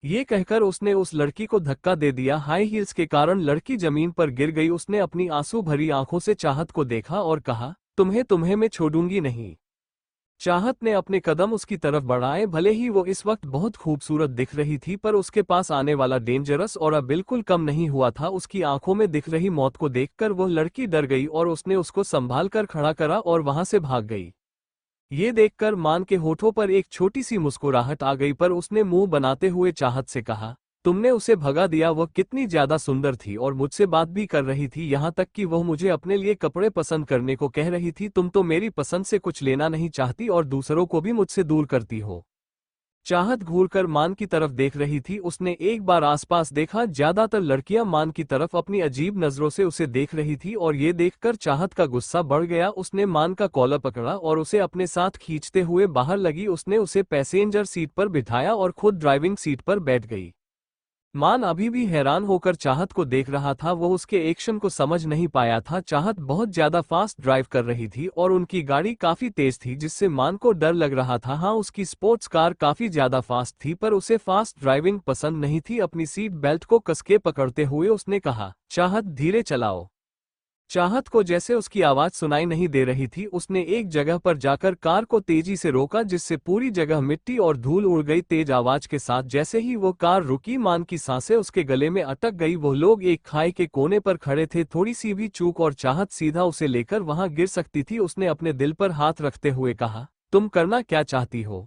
ये कहकर उसने उस लड़की को धक्का दे दिया। हाई हील्स के कारण लड़की जमीन पर गिर गई। उसने अपनी आंसू भरी आंखों से चाहत को देखा और कहा, तुम्हें तुम्हें मैं छोड़ूंगी नहीं। चाहत ने अपने कदम उसकी तरफ बढ़ाए। भले ही वो इस वक्त बहुत खूबसूरत दिख रही थी, पर उसके पास आने वाला डेंजरस और बिल्कुल कम नहीं हुआ था। उसकी आंखों में दिख रही मौत को देखकर वह लड़की डर गई और उसने उसको संभाल कर खड़ा करा और वहां से भाग गई। ये देखकर मान के होठों पर एक छोटी सी मुस्कुराहट आ गई, पर उसने मुंह बनाते हुए चाहत से कहा, तुमने उसे भगा दिया। वह कितनी ज्यादा सुंदर थी और मुझसे बात भी कर रही थी, यहाँ तक कि वह मुझे अपने लिए कपड़े पसंद करने को कह रही थी। तुम तो मेरी पसंद से कुछ लेना नहीं चाहती और दूसरों को भी मुझसे दूर करती हो। चाहत घूरकर मान की तरफ देख रही थी। उसने एक बार आसपास देखा। ज्यादातर लड़कियां मान की तरफ अपनी अजीब नजरों से उसे देख रही थी और ये देखकर चाहत का गुस्सा बढ़ गया। उसने मान का कॉलर पकड़ा और उसे अपने साथ खींचते हुए बाहर लगी। उसने उसे पैसेंजर सीट पर बिठाया और खुद ड्राइविंग सीट पर बैठ गई। मान अभी भी हैरान होकर चाहत को देख रहा था। वो उसके एक्शन को समझ नहीं पाया था। चाहत बहुत ज्यादा फास्ट ड्राइव कर रही थी और उनकी गाड़ी काफी तेज थी, जिससे मान को डर लग रहा था। हाँ, उसकी स्पोर्ट्स कार काफी ज्यादा फास्ट थी, पर उसे फास्ट ड्राइविंग पसंद नहीं थी। अपनी सीट बेल्ट को कसके पकड़ते हुए उसने कहा, चाहत धीरे चलाओ। चाहत को जैसे उसकी आवाज सुनाई नहीं दे रही थी। उसने एक जगह पर जाकर कार को तेजी से रोका, जिससे पूरी जगह मिट्टी और धूल उड़ गई तेज आवाज के साथ। जैसे ही वो कार रुकी, मान की सांसें उसके गले में अटक गई। वो लोग एक खाई के कोने पर खड़े थे। थोड़ी सी भी चूक और चाहत सीधा उसे लेकर वहां गिर सकती थी। उसने अपने दिल पर हाथ रखते हुए कहा, तुम करना क्या चाहती हो।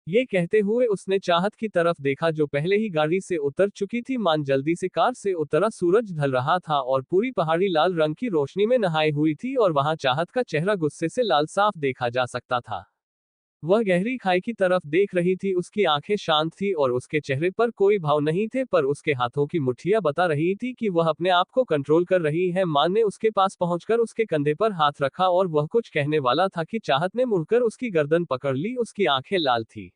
ये कहते हुए उसने चाहत की तरफ देखा जो पहले ही गाड़ी से उतर चुकी थी। मान जल्दी से कार से उतरा। सूरज ढल रहा था और पूरी पहाड़ी लाल रंग की रोशनी में नहाई हुई थी और वहां चाहत का चेहरा गुस्से से लाल साफ देखा जा सकता था। वह गहरी खाई की तरफ देख रही थी। उसकी आंखें शांत थी और उसके चेहरे पर कोई भाव नहीं थे, पर उसके हाथों की मुट्ठियां बता रही थी कि वह अपने आप को कंट्रोल कर रही है। मान ने उसके पास पहुंचकर उसके कंधे पर हाथ रखा और वह कुछ कहने वाला था कि चाहत ने मुड़कर उसकी गर्दन पकड़ ली। उसकी आंखें लाल थी।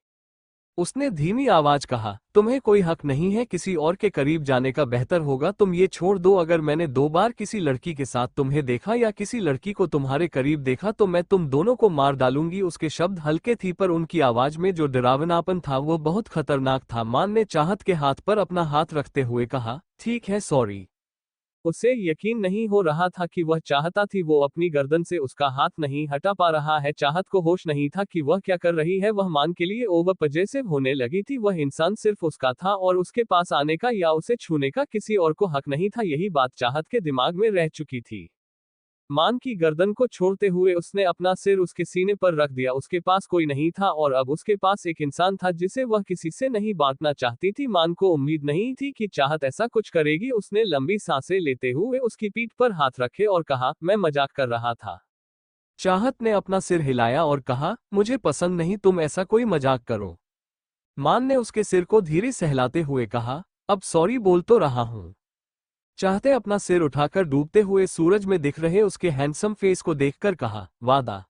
उसने धीमी आवाज कहा, तुम्हें कोई हक नहीं है किसी और के करीब जाने का। बेहतर होगा तुम ये छोड़ दो। अगर मैंने 2 बार किसी लड़की के साथ तुम्हें देखा या किसी लड़की को तुम्हारे करीब देखा तो मैं तुम दोनों को मार डालूंगी। उसके शब्द हल्के थी, पर उनकी आवाज में जो डरावनापन था वो बहुत खतरनाक था। मान ने चाहत के हाथ पर अपना हाथ रखते हुए कहा, ठीक है, सॉरी। उसे यकीन नहीं हो रहा था कि वह चाहता थी। वो अपनी गर्दन से उसका हाथ नहीं हटा पा रहा है। चाहत को होश नहीं था कि वह क्या कर रही है। वह मान के लिए ओवर पजेसिव होने लगी थी। वह इंसान सिर्फ उसका था और उसके पास आने का या उसे छूने का किसी और को हक नहीं था। यही बात चाहत के दिमाग में रह चुकी थी। मान की गर्दन को छोड़ते हुए उसने अपना सिर उसके सीने पर रख दिया। उसके पास कोई नहीं था और अब उसके पास एक इंसान था जिसे वह किसी से नहीं बांटना चाहती थी। मान को उम्मीद नहीं थी कि चाहत ऐसा कुछ करेगी। उसने लंबी सांसें लेते हुए उसकी पीठ पर हाथ रखे और कहा, मैं मजाक कर रहा था। चाहत ने अपना सिर हिलाया और कहा, मुझे पसंद नहीं तुम ऐसा कोई मजाक करो। मान ने उसके सिर को धीरे सहलाते हुए कहा, अब सॉरी बोल तो रहा हूं। चाहते अपना सिर उठाकर डूबते हुए सूरज में दिख रहे उसके हैंडसम फेस को देखकर कहा, वादा।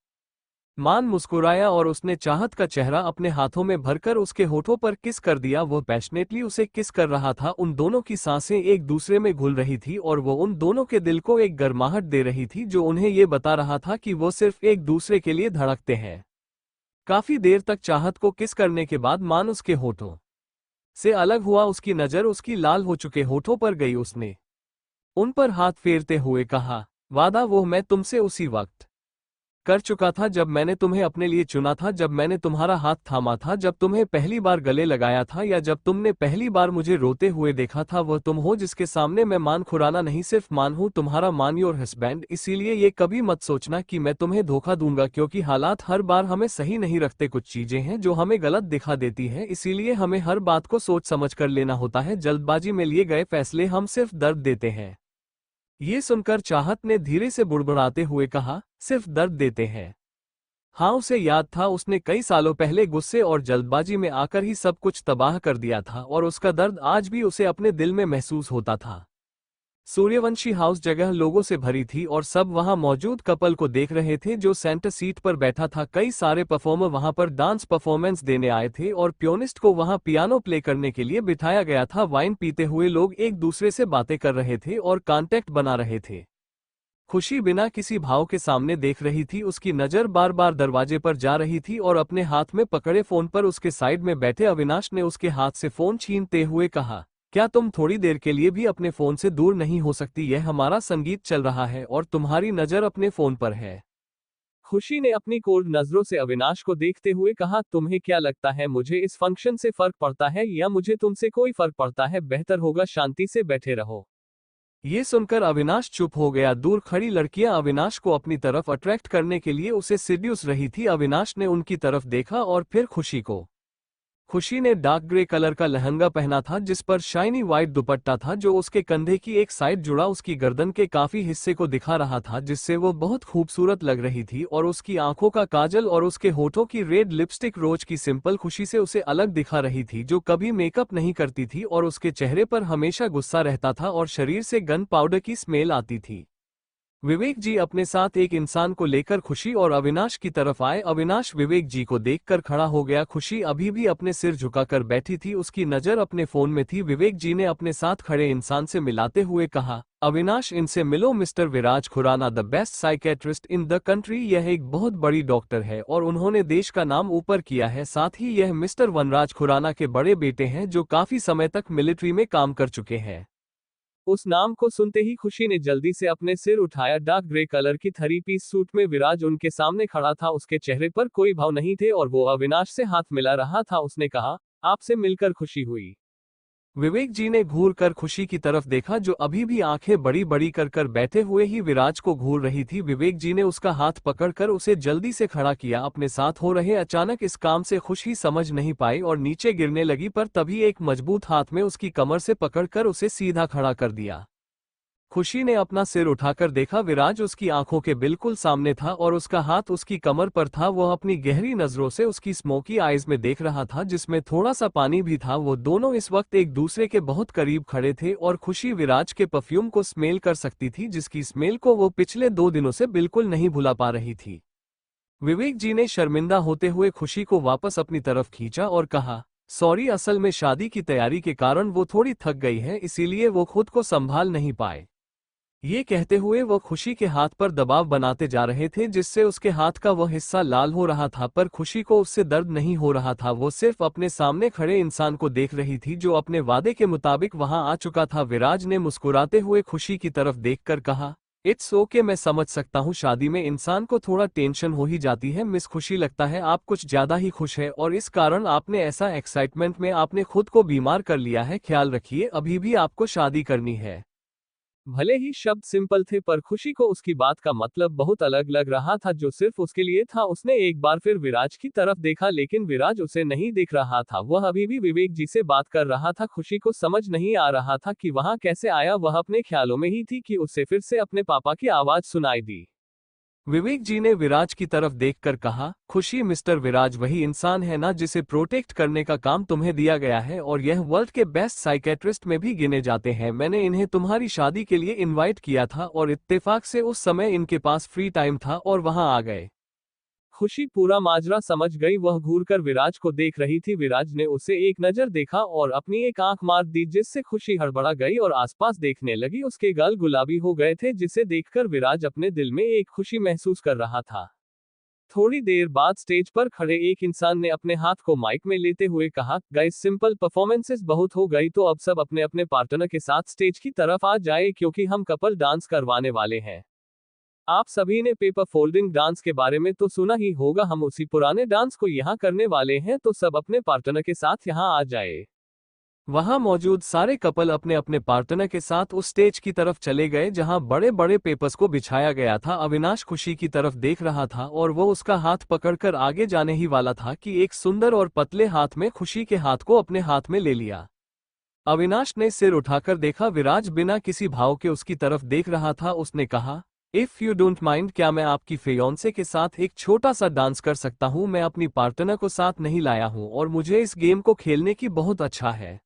मान मुस्कुराया और उसने चाहत का चेहरा अपने हाथों में भरकर उसके होठों पर किस कर दिया। वह पैशनेटली उसे किस कर रहा था। उन दोनों की सांसें एक दूसरे में घुल रही थी और वो उन दोनों के दिल को एक गर्माहट दे रही थी जो उन्हें ये बता रहा था कि वो सिर्फ एक दूसरे के लिए धड़कते हैं। काफी देर तक चाहत को किस करने के बाद मान उसके होठों से अलग हुआ। उसकी नजर उसकी लाल हो चुके होठों पर गई। उसने उन पर हाथ फेरते हुए कहा, वादा वो मैं तुमसे उसी वक्त कर चुका था जब मैंने तुम्हें अपने लिए चुना था, जब मैंने तुम्हारा हाथ थामा था, जब तुम्हें पहली बार गले लगाया था या जब तुमने पहली बार मुझे रोते हुए देखा था। वह तुम हो जिसके सामने मैं मान खुराना नहीं, सिर्फ मान हूं, तुम्हारा मान, योर हस्बैंड। इसीलिए ये कभी मत सोचना कि मैं तुम्हें धोखा दूंगा, क्योंकि हालात हर बार हमें सही नहीं रखते। कुछ चीजें हैं जो हमें गलत दिखा देती है, इसीलिए हमें हर बात को सोच समझ कर लेना होता है। जल्दबाजी में लिए गए फैसले हम सिर्फ दर्द देते हैं। ये सुनकर चाहत ने धीरे से बुड़बुड़ाते हुए कहा, सिर्फ दर्द देते हैं। हाँ, उसे याद था उसने कई सालों पहले गुस्से और जल्दबाजी में आकर ही सब कुछ तबाह कर दिया था और उसका दर्द आज भी उसे अपने दिल में महसूस होता था। सूर्यवंशी हाउस जगह लोगों से भरी थी और सब वहां मौजूद कपल को देख रहे थे जो सेंटर सीट पर बैठा था। कई सारे परफॉर्मर वहां पर डांस परफॉर्मेंस देने आए थे और पियोनिस्ट को वहां पियानो प्ले करने के लिए बिठाया गया था। वाइन पीते हुए लोग एक दूसरे से बातें कर रहे थे और कांटेक्ट बना रहे थे। खुशी बिना किसी भाव के सामने देख रही थी। उसकी नजर बार बार दरवाजे पर जा रही थी और अपने हाथ में पकड़े फोन पर उसके साइड में बैठे अविनाश ने उसके हाथ से फोन छीनते हुए कहा, क्या तुम थोड़ी देर के लिए भी अपने फोन से दूर नहीं हो सकती? यह हमारा संगीत चल रहा है और तुम्हारी नजर अपने फोन पर है। खुशी ने अपनी कोल्ड नजरों से अविनाश को देखते हुए कहा, तुम्हें क्या लगता है मुझे इस फंक्शन से फर्क पड़ता है या मुझे तुमसे कोई फर्क पड़ता है? बेहतर होगा शांति से बैठे रहो। ये सुनकर अविनाश चुप हो गया। दूर खड़ी लड़कियां अविनाश को अपनी तरफ अट्रैक्ट करने के लिए उसे सिड्यूस रही थी। अविनाश ने उनकी तरफ देखा और फिर खुशी को। खुशी ने डार्क ग्रे कलर का लहंगा पहना था जिस पर शाइनी व्हाइट दुपट्टा था जो उसके कंधे की एक साइड जुड़ा उसकी गर्दन के काफी हिस्से को दिखा रहा था, जिससे वो बहुत खूबसूरत लग रही थी। और उसकी आंखों का काजल और उसके होठों की रेड लिपस्टिक रोज की सिंपल खुशी से उसे अलग दिखा रही थी, जो कभी मेकअप नहीं करती थी और उसके चेहरे पर हमेशा गुस्सा रहता था और शरीर से गन पाउडर की स्मेल आती थी। विवेक जी अपने साथ एक इंसान को लेकर खुशी और अविनाश की तरफ आए। अविनाश विवेक जी को देखकर खड़ा हो गया। खुशी अभी भी अपने सिर झुकाकर बैठी थी, उसकी नजर अपने फोन में थी। विवेक जी ने अपने साथ खड़े इंसान से मिलाते हुए कहा, अविनाश इनसे मिलो, mister Viraj Khurana, the best psychiatrist in the country. यह एक बहुत बड़ी डॉक्टर है और उन्होंने देश का नाम ऊपर किया है। साथ ही यह मिस्टर वनराज खुराना के बड़े बेटे हैं जो काफी समय तक मिलिट्री में काम कर चुके हैं। उस नाम को सुनते ही खुशी ने जल्दी से अपने सिर उठाया। डार्क ग्रे कलर की थ्री पीस सूट में विराज उनके सामने खड़ा था। उसके चेहरे पर कोई भाव नहीं थे और वो अविनाश से हाथ मिला रहा था। उसने कहा, आपसे मिलकर खुशी हुई। विवेक जी ने घूर कर खुशी की तरफ देखा जो अभी भी आंखें बड़ी बड़ी कर बैठे हुए ही विराज को घूर रही थी। विवेक जी ने उसका हाथ पकड़कर उसे जल्दी से खड़ा किया अपने साथ हो रहे अचानक इस काम से खुशी समझ नहीं पाई और नीचे गिरने लगी, पर तभी एक मजबूत हाथ में उसकी कमर से पकड़कर उसे सीधा खड़ा कर दिया। खुशी ने अपना सिर उठाकर देखा, विराज उसकी आंखों के बिल्कुल सामने था और उसका हाथ उसकी कमर पर था। वह अपनी गहरी नजरों से उसकी स्मोकी आईज में देख रहा था जिसमें थोड़ा सा पानी भी था। वो दोनों इस वक्त एक दूसरे के बहुत करीब खड़े थे और खुशी विराज के परफ्यूम को स्मेल कर सकती थी, जिसकी स्मेल को वो पिछले 2 दिनों से बिल्कुल नहीं भुला पा रही थी। विवेक जी ने शर्मिंदा होते हुए खुशी को वापस अपनी तरफ खींचा और कहा, सॉरी, असल में शादी की तैयारी के कारण वो थोड़ी थक गई है, इसीलिए वो खुद को संभाल नहीं पाए। ये कहते हुए वो खुशी के हाथ पर दबाव बनाते जा रहे थे जिससे उसके हाथ का वह हिस्सा लाल हो रहा था, पर खुशी को उससे दर्द नहीं हो रहा था। वो सिर्फ अपने सामने खड़े इंसान को देख रही थी जो अपने वादे के मुताबिक वहां आ चुका था। विराज ने मुस्कुराते हुए खुशी की तरफ देखकर कहा, इट्स ओके, मैं समझ सकता हूँ, शादी में इंसान को थोड़ा टेंशन हो ही जाती है। मिस खुशी, लगता है आप कुछ ज्यादा ही खुश है और इस कारण आपने ऐसा एक्साइटमेंट में आपने खुद को बीमार कर लिया है। ख्याल रखिए, अभी भी आपको शादी करनी है। भले ही शब्द सिंपल थे पर खुशी को उसकी बात का मतलब बहुत अलग लग रहा था जो सिर्फ उसके लिए था। उसने एक बार फिर विराज की तरफ देखा लेकिन विराज उसे नहीं दिख रहा था। वह अभी भी विवेक जी से बात कर रहा था। खुशी को समझ नहीं आ रहा था कि वहां कैसे आया। वह अपने ख्यालों में ही थी कि उसे फिर से अपने पापा की आवाज सुनाई दी। विवेक जी ने विराज की तरफ देखकर कहा, खुशी मिस्टर विराज वही इंसान है ना जिसे प्रोटेक्ट करने का काम तुम्हें दिया गया है, और यह वर्ल्ड के बेस्ट साइकेट्रिस्ट में भी गिने जाते हैं। मैंने इन्हें तुम्हारी शादी के लिए इनवाइट किया था और इत्तेफाक से उस समय इनके पास फ्री टाइम था और वहां आ गए। खुशी पूरा माजरा समझ गई। वह घूरकर विराज को देख रही थी। विराज ने उसे एक नजर देखा और अपनी एक आंख मार दी, जिससे खुशी हड़बड़ा गई और आसपास देखने लगी। उसके गाल गुलाबी हो गए थे, जिसे देखकर विराज अपने दिल में एक खुशी महसूस कर रहा था। थोड़ी देर बाद स्टेज पर खड़े एक इंसान ने अपने हाथ को माइक में लेते हुए कहा, गाइस सिंपल परफॉर्मेंसेस बहुत हो गई, तो अब सब अपने अपने पार्टनर के साथ स्टेज की तरफ आ जाए क्योंकि हम कपल डांस करवाने वाले हैं। आप सभी ने पेपर फोल्डिंग डांस के बारे में तो सुना ही होगा, हम उसी पुराने डांस को यहाँ करने वाले हैं, तो सब अपने पार्टनर के साथ यहाँ आ जाए। वहां मौजूद सारे कपल अपने अपने पार्टनर के साथ उस स्टेज की तरफ चले गए जहां बड़े बड़े पेपर्स को बिछाया गया था। अविनाश खुशी की तरफ देख रहा था और वो उसका हाथ पकड़कर आगे जाने ही वाला था कि एक सुंदर और पतले हाथ में खुशी के हाथ को अपने हाथ में ले लिया। अविनाश ने सिर उठाकर देखा। विराज बिना किसी भाव के उसकी तरफ देख रहा था। उसने कहा, इफ यू डोंट माइंड, क्या मैं आपकी फियोंसे के साथ एक छोटा सा डांस कर सकता हूं? मैं अपनी पार्टनर को साथ नहीं लाया हूं और मुझे इस गेम को खेलने की बहुत अच्छा है।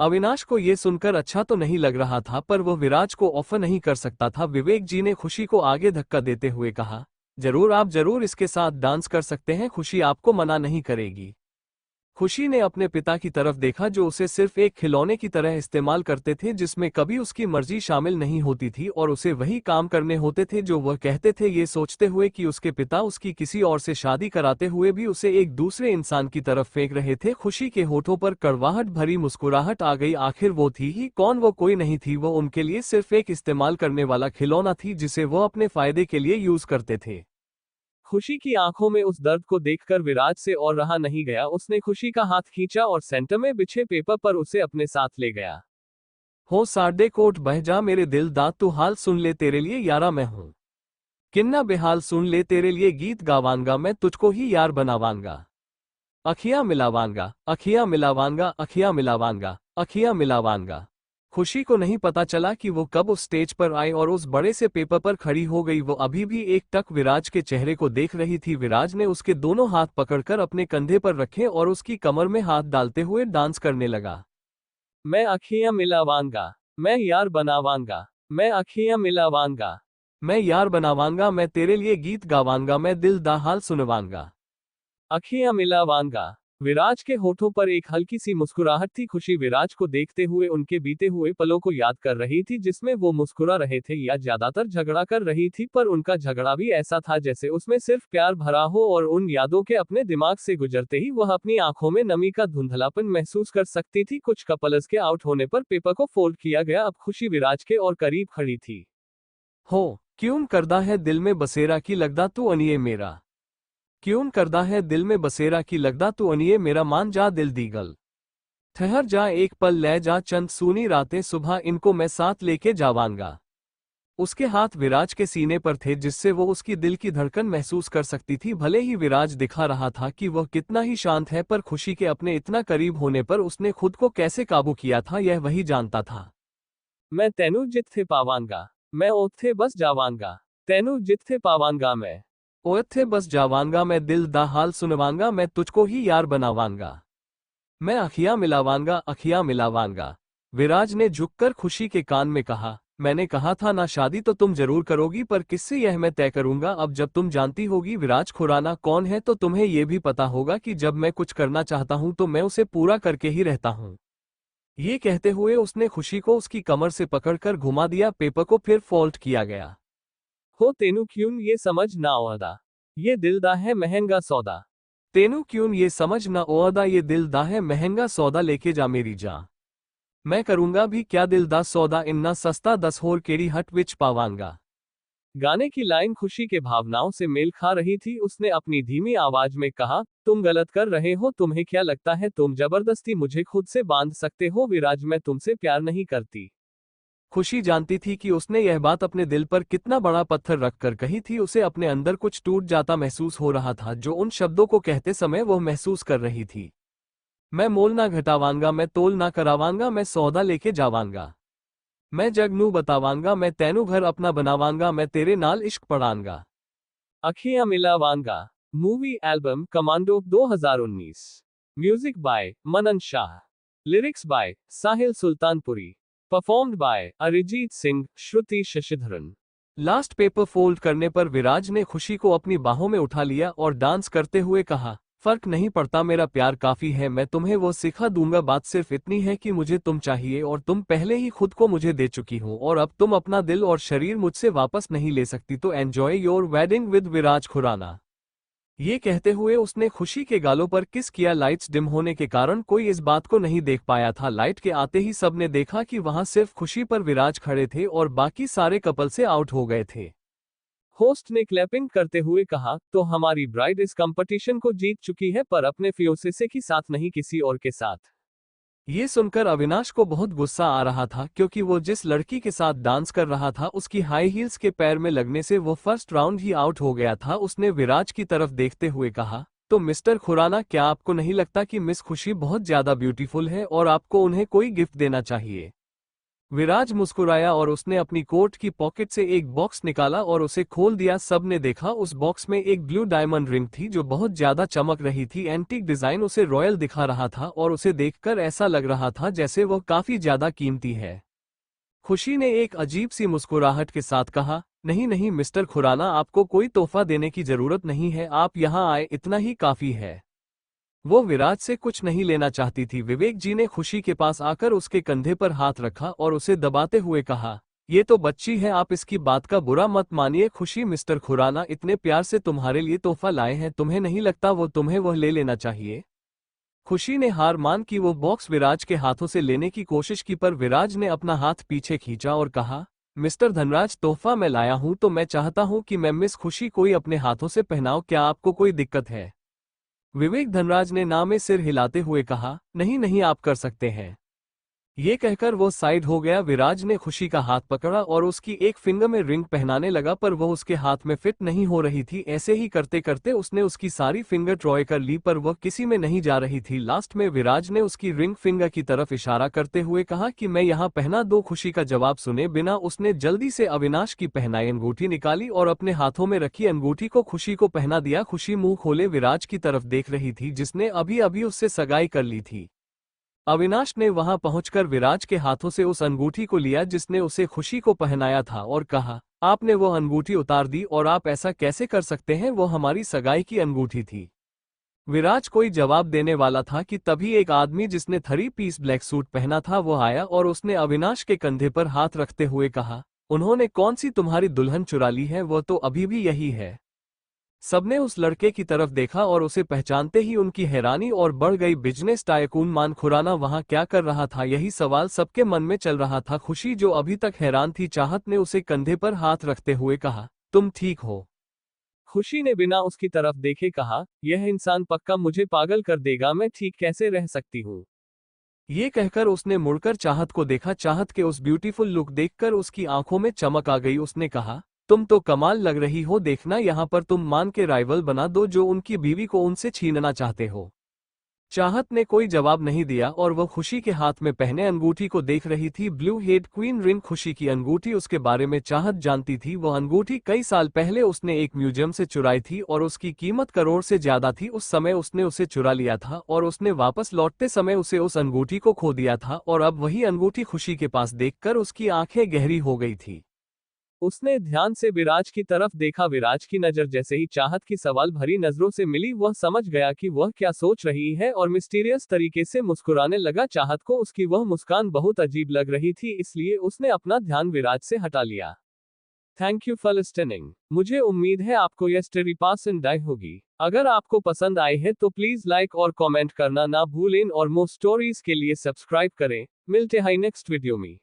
अविनाश को यह सुनकर अच्छा तो नहीं लग रहा था, पर वह विराज को ऑफर नहीं कर सकता था। विवेक जी ने खुशी को आगे धक्का देते हुए कहा, जरूर, आप जरूर इसके साथ डांस कर सकते हैं, खुशी आपको मना नहीं करेगी। खुशी ने अपने पिता की तरफ देखा, जो उसे सिर्फ एक खिलौने की तरह इस्तेमाल करते थे, जिसमें कभी उसकी मर्जी शामिल नहीं होती थी और उसे वही काम करने होते थे जो वह कहते थे, ये सोचते हुए कि उसके पिता उसकी किसी और से शादी कराते हुए भी उसे एक दूसरे इंसान की तरफ फेंक रहे थे। खुशी के होठों पर कड़वाहट भरी मुस्कुराहट आ गई। आखिर वो थी ही कौन? वो कोई नहीं थी, वो उनके लिए सिर्फ एक इस्तेमाल करने वाला खिलौना थी जिसे वो अपने फायदे के लिए यूज करते थे। खुशी की आंखों में उस दर्द को देखकर विराज से और रहा नहीं गया। उसने खुशी का हाथ खींचा और सेंटर में बिछे पेपर पर उसे अपने साथ ले गया। हो साडे कोट बह जा मेरे दिल दा, तू हाल सुन ले तेरे लिए यारा मैं हूं। किन्ना बेहाल सुन ले तेरे लिए गीत गावांगा, मैं तुझको ही यार बनावांगा। अखियां मिलावांगा, अखियां मिलावांगा, अखियां मिलावांगा, अखियां मिलावांगा। खुशी को नहीं पता चला कि वो कब उस स्टेज पर आई और उस बड़े से पेपर पर खड़ी हो गई। वो अभी भी एक टक विराज के चेहरे को देख रही थी। विराज ने उसके दोनों हाथ पकड़कर अपने कंधे पर रखे और उसकी कमर में हाथ डालते हुए डांस करने लगा। मैं अखियां मिलावांगा, मैं यार बनावांगा, मैं अखियां मिलावांगा, मैं यार बनावांगा, मैं तेरे लिए गीत गावांगा, मैं दिल दा हाल सुनवांगा। अखियां मिलावांगा। विराज के होठों पर एक हल्की सी मुस्कुराहट थी। खुशी विराज को देखते हुए उनके बीते हुए पलों को याद कर रही थी, जिसमें वो मुस्कुरा रहे थे या ज्यादातर झगड़ा कर रही थी, पर उनका झगड़ा भी ऐसा था जैसे उसमें सिर्फ प्यार भरा हो, और उन यादों के अपने दिमाग से गुजरते ही वह अपनी आंखों में नमी का धुंधलापन महसूस कर सकती थी। कुछ कपल्स के आउट होने पर पेपर को फोल्ड किया गया। अब खुशी विराज के और करीब खड़ी थी। हो क्यों करदा है दिल में बसेरा की लगदा तू अनिए मेरा, क्यों करदा है दिल में बसेरा की लगदा तू अनिए मेरा, मान जा दिल दी गल, ठहर जा एक पल ले जा, चंद सूनी रातें सुबह इनको मैं साथ लेके जावांगा। उसके हाथ विराज के सीने पर थे, जिससे वो उसकी दिल की धड़कन महसूस कर सकती थी। भले ही विराज दिखा रहा था कि वह कितना ही शांत है, पर खुशी के अपने इतना करीब होने पर उसने खुद को कैसे काबू किया था यह वही जानता था। मैं तेनू जिथे पावांगा, मैं ओथे बस जावांगा, तेनू जिथे पावांगा मैं ओथे बस जावांगा, मैं दिल दा हाल सुनवांगा, मैं तुझको ही यार बनावांगा। मैं अखियां मिलावांगा, अखियां मिलावांगा। विराज ने झुककर खुशी के कान में कहा, मैंने कहा था ना, शादी तो तुम जरूर करोगी, पर किससे यह मैं तय करूंगा। अब जब तुम जानती होगी विराज खुराना कौन है, तो तुम्हें यह भी पता होगा कि जब मैं कुछ करना चाहता हूं तो मैं उसे पूरा करके ही रहता हूं। ये कहते हुए उसने खुशी को उसकी कमर से पकड़कर घुमा दिया। पेपर को फिर फोल्ड किया गया। हो तेनू क्यों ये समझ ना ओदा, ये दिल दा है महंगा सौदा, तेनू क्यों ये समझ ना ओदा, ये दिल दा है महंगा सौदा, लेके जा मेरी जा, मैं करूंगा भी क्या दिल दा सौदा, इन्ना सस्ता 10 होर केड़ी हट विच पावांगा। गाने की लाइन खुशी के भावनाओं से मेल खा रही थी। उसने अपनी धीमी आवाज में कहा, तुम गलत कर रहे हो, तुम्हें क्या लगता है तुम जबरदस्ती मुझे खुद से बांध सकते हो? विराज, मैं तुमसे प्यार नहीं करती। खुशी जानती थी कि उसने यह बात अपने दिल पर कितना बड़ा पत्थर रखकर कही थी। उसे अपने अंदर कुछ टूट जाता महसूस हो रहा था, जो उन शब्दों को कहते समय वह महसूस कर रही थी। मैं मोल ना घटावांगा, मैं तोल ना करावांगा, मैं सौदा लेके जावांगा, मैं जग नू बतावांगा, मैं तैनू घर अपना बनावांगा, मैं तेरे नाल इश्क पढ़ांगा। अखियां मिलावांगा movie album Commando 2019। Music by Manan Shah. Lyrics by Sahil Sultanpuri. Performed by Arijit Singh, Shruti Shashidharan. Last paper fold करने पर विराज ने खुशी को अपनी बाहों में उठा लिया और डांस करते हुए कहा, फर्क नहीं पड़ता, मेरा प्यार काफी है, मैं तुम्हें वो सिखा दूंगा, बात सिर्फ इतनी है कि मुझे तुम चाहिए और तुम पहले ही खुद को मुझे दे चुकी हो और अब तुम अपना दिल और शरीर मुझसे वापस नहीं ले सकती, तो एंजॉय योर वेडिंग विद विराज खुराना। ये कहते हुए उसने खुशी के गालों पर किस किया। लाइट्स डिम होने के कारण कोई इस बात को नहीं देख पाया था। लाइट के आते ही सबने देखा कि वहां सिर्फ खुशी पर विराज खड़े थे और बाकी सारे कपल से आउट हो गए थे। होस्ट ने क्लैपिंग करते हुए कहा, तो हमारी ब्राइड इस कंपटीशन को जीत चुकी है, पर अपने फियोंसे के साथ नहीं, किसी और के साथ। ये सुनकर अविनाश को बहुत गुस्सा आ रहा था, क्योंकि वो जिस लड़की के साथ डांस कर रहा था उसकी हाई हील्स के पैर में लगने से वो फर्स्ट राउंड ही आउट हो गया था। उसने विराज की तरफ देखते हुए कहा, तो मिस्टर खुराना, क्या आपको नहीं लगता कि मिस खुशी बहुत ज्यादा ब्यूटीफुल है और आपको उन्हें कोई गिफ्ट देना चाहिए? विराज मुस्कुराया और उसने अपनी कोट की पॉकेट से एक बॉक्स निकाला और उसे खोल दिया। सबने देखा उस बॉक्स में एक ब्लू डायमंड रिंग थी जो बहुत ज्यादा चमक रही थी। एंटीक डिजाइन उसे रॉयल दिखा रहा था और उसे देखकर ऐसा लग रहा था जैसे वह काफी ज्यादा कीमती है। खुशी ने एक अजीब सी मुस्कुराहट के साथ कहा, नहीं नहीं मिस्टर खुराना, आपको कोई तोहफा देने की जरूरत नहीं है, आप यहाँ आए इतना ही काफी है। वो विराज से कुछ नहीं लेना चाहती थी। विवेक जी ने खुशी के पास आकर उसके कंधे पर हाथ रखा और उसे दबाते हुए कहा, ये तो बच्ची है, आप इसकी बात का बुरा मत मानिए। खुशी, मिस्टर खुराना इतने प्यार से तुम्हारे लिए तोहफा लाए हैं, तुम्हें नहीं लगता वो तुम्हें वह ले लेना चाहिए? खुशी ने हार मान की वो बॉक्स विराज के हाथों से लेने की कोशिश की, पर विराज ने अपना हाथ पीछे खींचा और कहा, मिस्टर धनराज, तोहफा मैं लाया हूं तो मैं चाहता हूं कि मैं मिस खुशी कोई अपने हाथों से पहनाऊं, क्या आपको कोई दिक्कत है? विवेक धनराज ने ना में सिर हिलाते हुए कहा, नहीं नहीं, आप कर सकते हैं। ये कहकर वो साइड हो गया। विराज ने खुशी का हाथ पकड़ा और उसकी एक फिंगर में रिंग पहनाने लगा, पर वो उसके हाथ में फिट नहीं हो रही थी। ऐसे ही करते करते उसने उसकी सारी फिंगर ट्रॉय कर ली, पर वह किसी में नहीं जा रही थी। लास्ट में विराज ने उसकी रिंग फिंगर की तरफ इशारा करते हुए कहा कि मैं यहाँ पहना दो। खुशी का जवाब सुने बिना उसने जल्दी से अविनाश की पहनाई अंगूठी निकाली और अपने हाथों में रखी अंगूठी को खुशी को पहना दिया। खुशी मुंह खोले विराज की तरफ देख रही थी, जिसने अभी अभी उससे सगाई कर ली थी। अविनाश ने वहां पहुंचकर विराज के हाथों से उस अंगूठी को लिया जिसने उसे खुशी को पहनाया था और कहा, आपने वो अंगूठी उतार दी और आप ऐसा कैसे कर सकते हैं, वो हमारी सगाई की अंगूठी थी। विराज कोई जवाब देने वाला था कि तभी एक आदमी जिसने 3 पीस ब्लैक सूट पहना था वो आया और उसने अविनाश के कंधे पर हाथ रखते हुए कहा, उन्होंने कौन सी तुम्हारी दुल्हन चुरा ली है, वो तो अभी भी यही है। सबने उस लड़के की तरफ देखा और उसे पहचानते ही उनकी हैरानी और बढ़ गई। बिजनेस टायकून मान खुराना वहां क्या कर रहा था, यही सवाल सबके मन में चल रहा था। खुशी जो अभी तक हैरान थी, चाहत ने उसे कंधे पर हाथ रखते हुए कहा, तुम ठीक हो? खुशी ने बिना उसकी तरफ देखे कहा, यह इंसान पक्का मुझे पागल कर देगा, मैं ठीक कैसे रह सकती हूँ? ये कहकर उसने मुड़कर चाहत को देखा। चाहत के उस ब्यूटीफुल लुक देखकर उसकी आंखों में चमक आ गई। उसने कहा, तुम तो कमाल लग रही हो, देखना यहाँ पर तुम मान के राइवल बना दो जो उनकी बीवी को उनसे छीनना चाहते हो। चाहत ने कोई जवाब नहीं दिया और वह खुशी के हाथ में पहने अंगूठी को देख रही थी। ब्लू हेड क्वीन रिंग खुशी की अंगूठी, उसके बारे में चाहत जानती थी। वह अंगूठी कई साल पहले उसने एक म्यूजियम से चुराई थी और उसकी कीमत करोड़ से ज्यादा थी। उस समय उसने उसे चुरा लिया था और उसने वापस लौटते समय उसे उस अंगूठी को खो दिया था और अब वही अंगूठी खुशी के पास देखकर उसकी आंखें गहरी हो गई थी। उसने ध्यान से विराज की तरफ देखा। विराज की नजर जैसे ही चाहत की सवाल भरी नजरों से मिली, वह समझ गया कि वह क्या सोच रही है और मिस्टीरियस तरीके से मुस्कुराने लगा। चाहत को उसकी वह मुस्कान बहुत अजीब लग रही थी, इसलिए उसने अपना ध्यान विराज से हटा लिया। Thank you for listening. मुझे उम्मीद है आपको यह स्टोरी पसंद आई होगी। अगर आपको पसंद आई है तो प्लीज लाइक और कमेंट करना ना भूलें और मोर स्टोरीज के लिए सब्सक्राइब करें। मिलते हैं नेक्स्ट वीडियो में।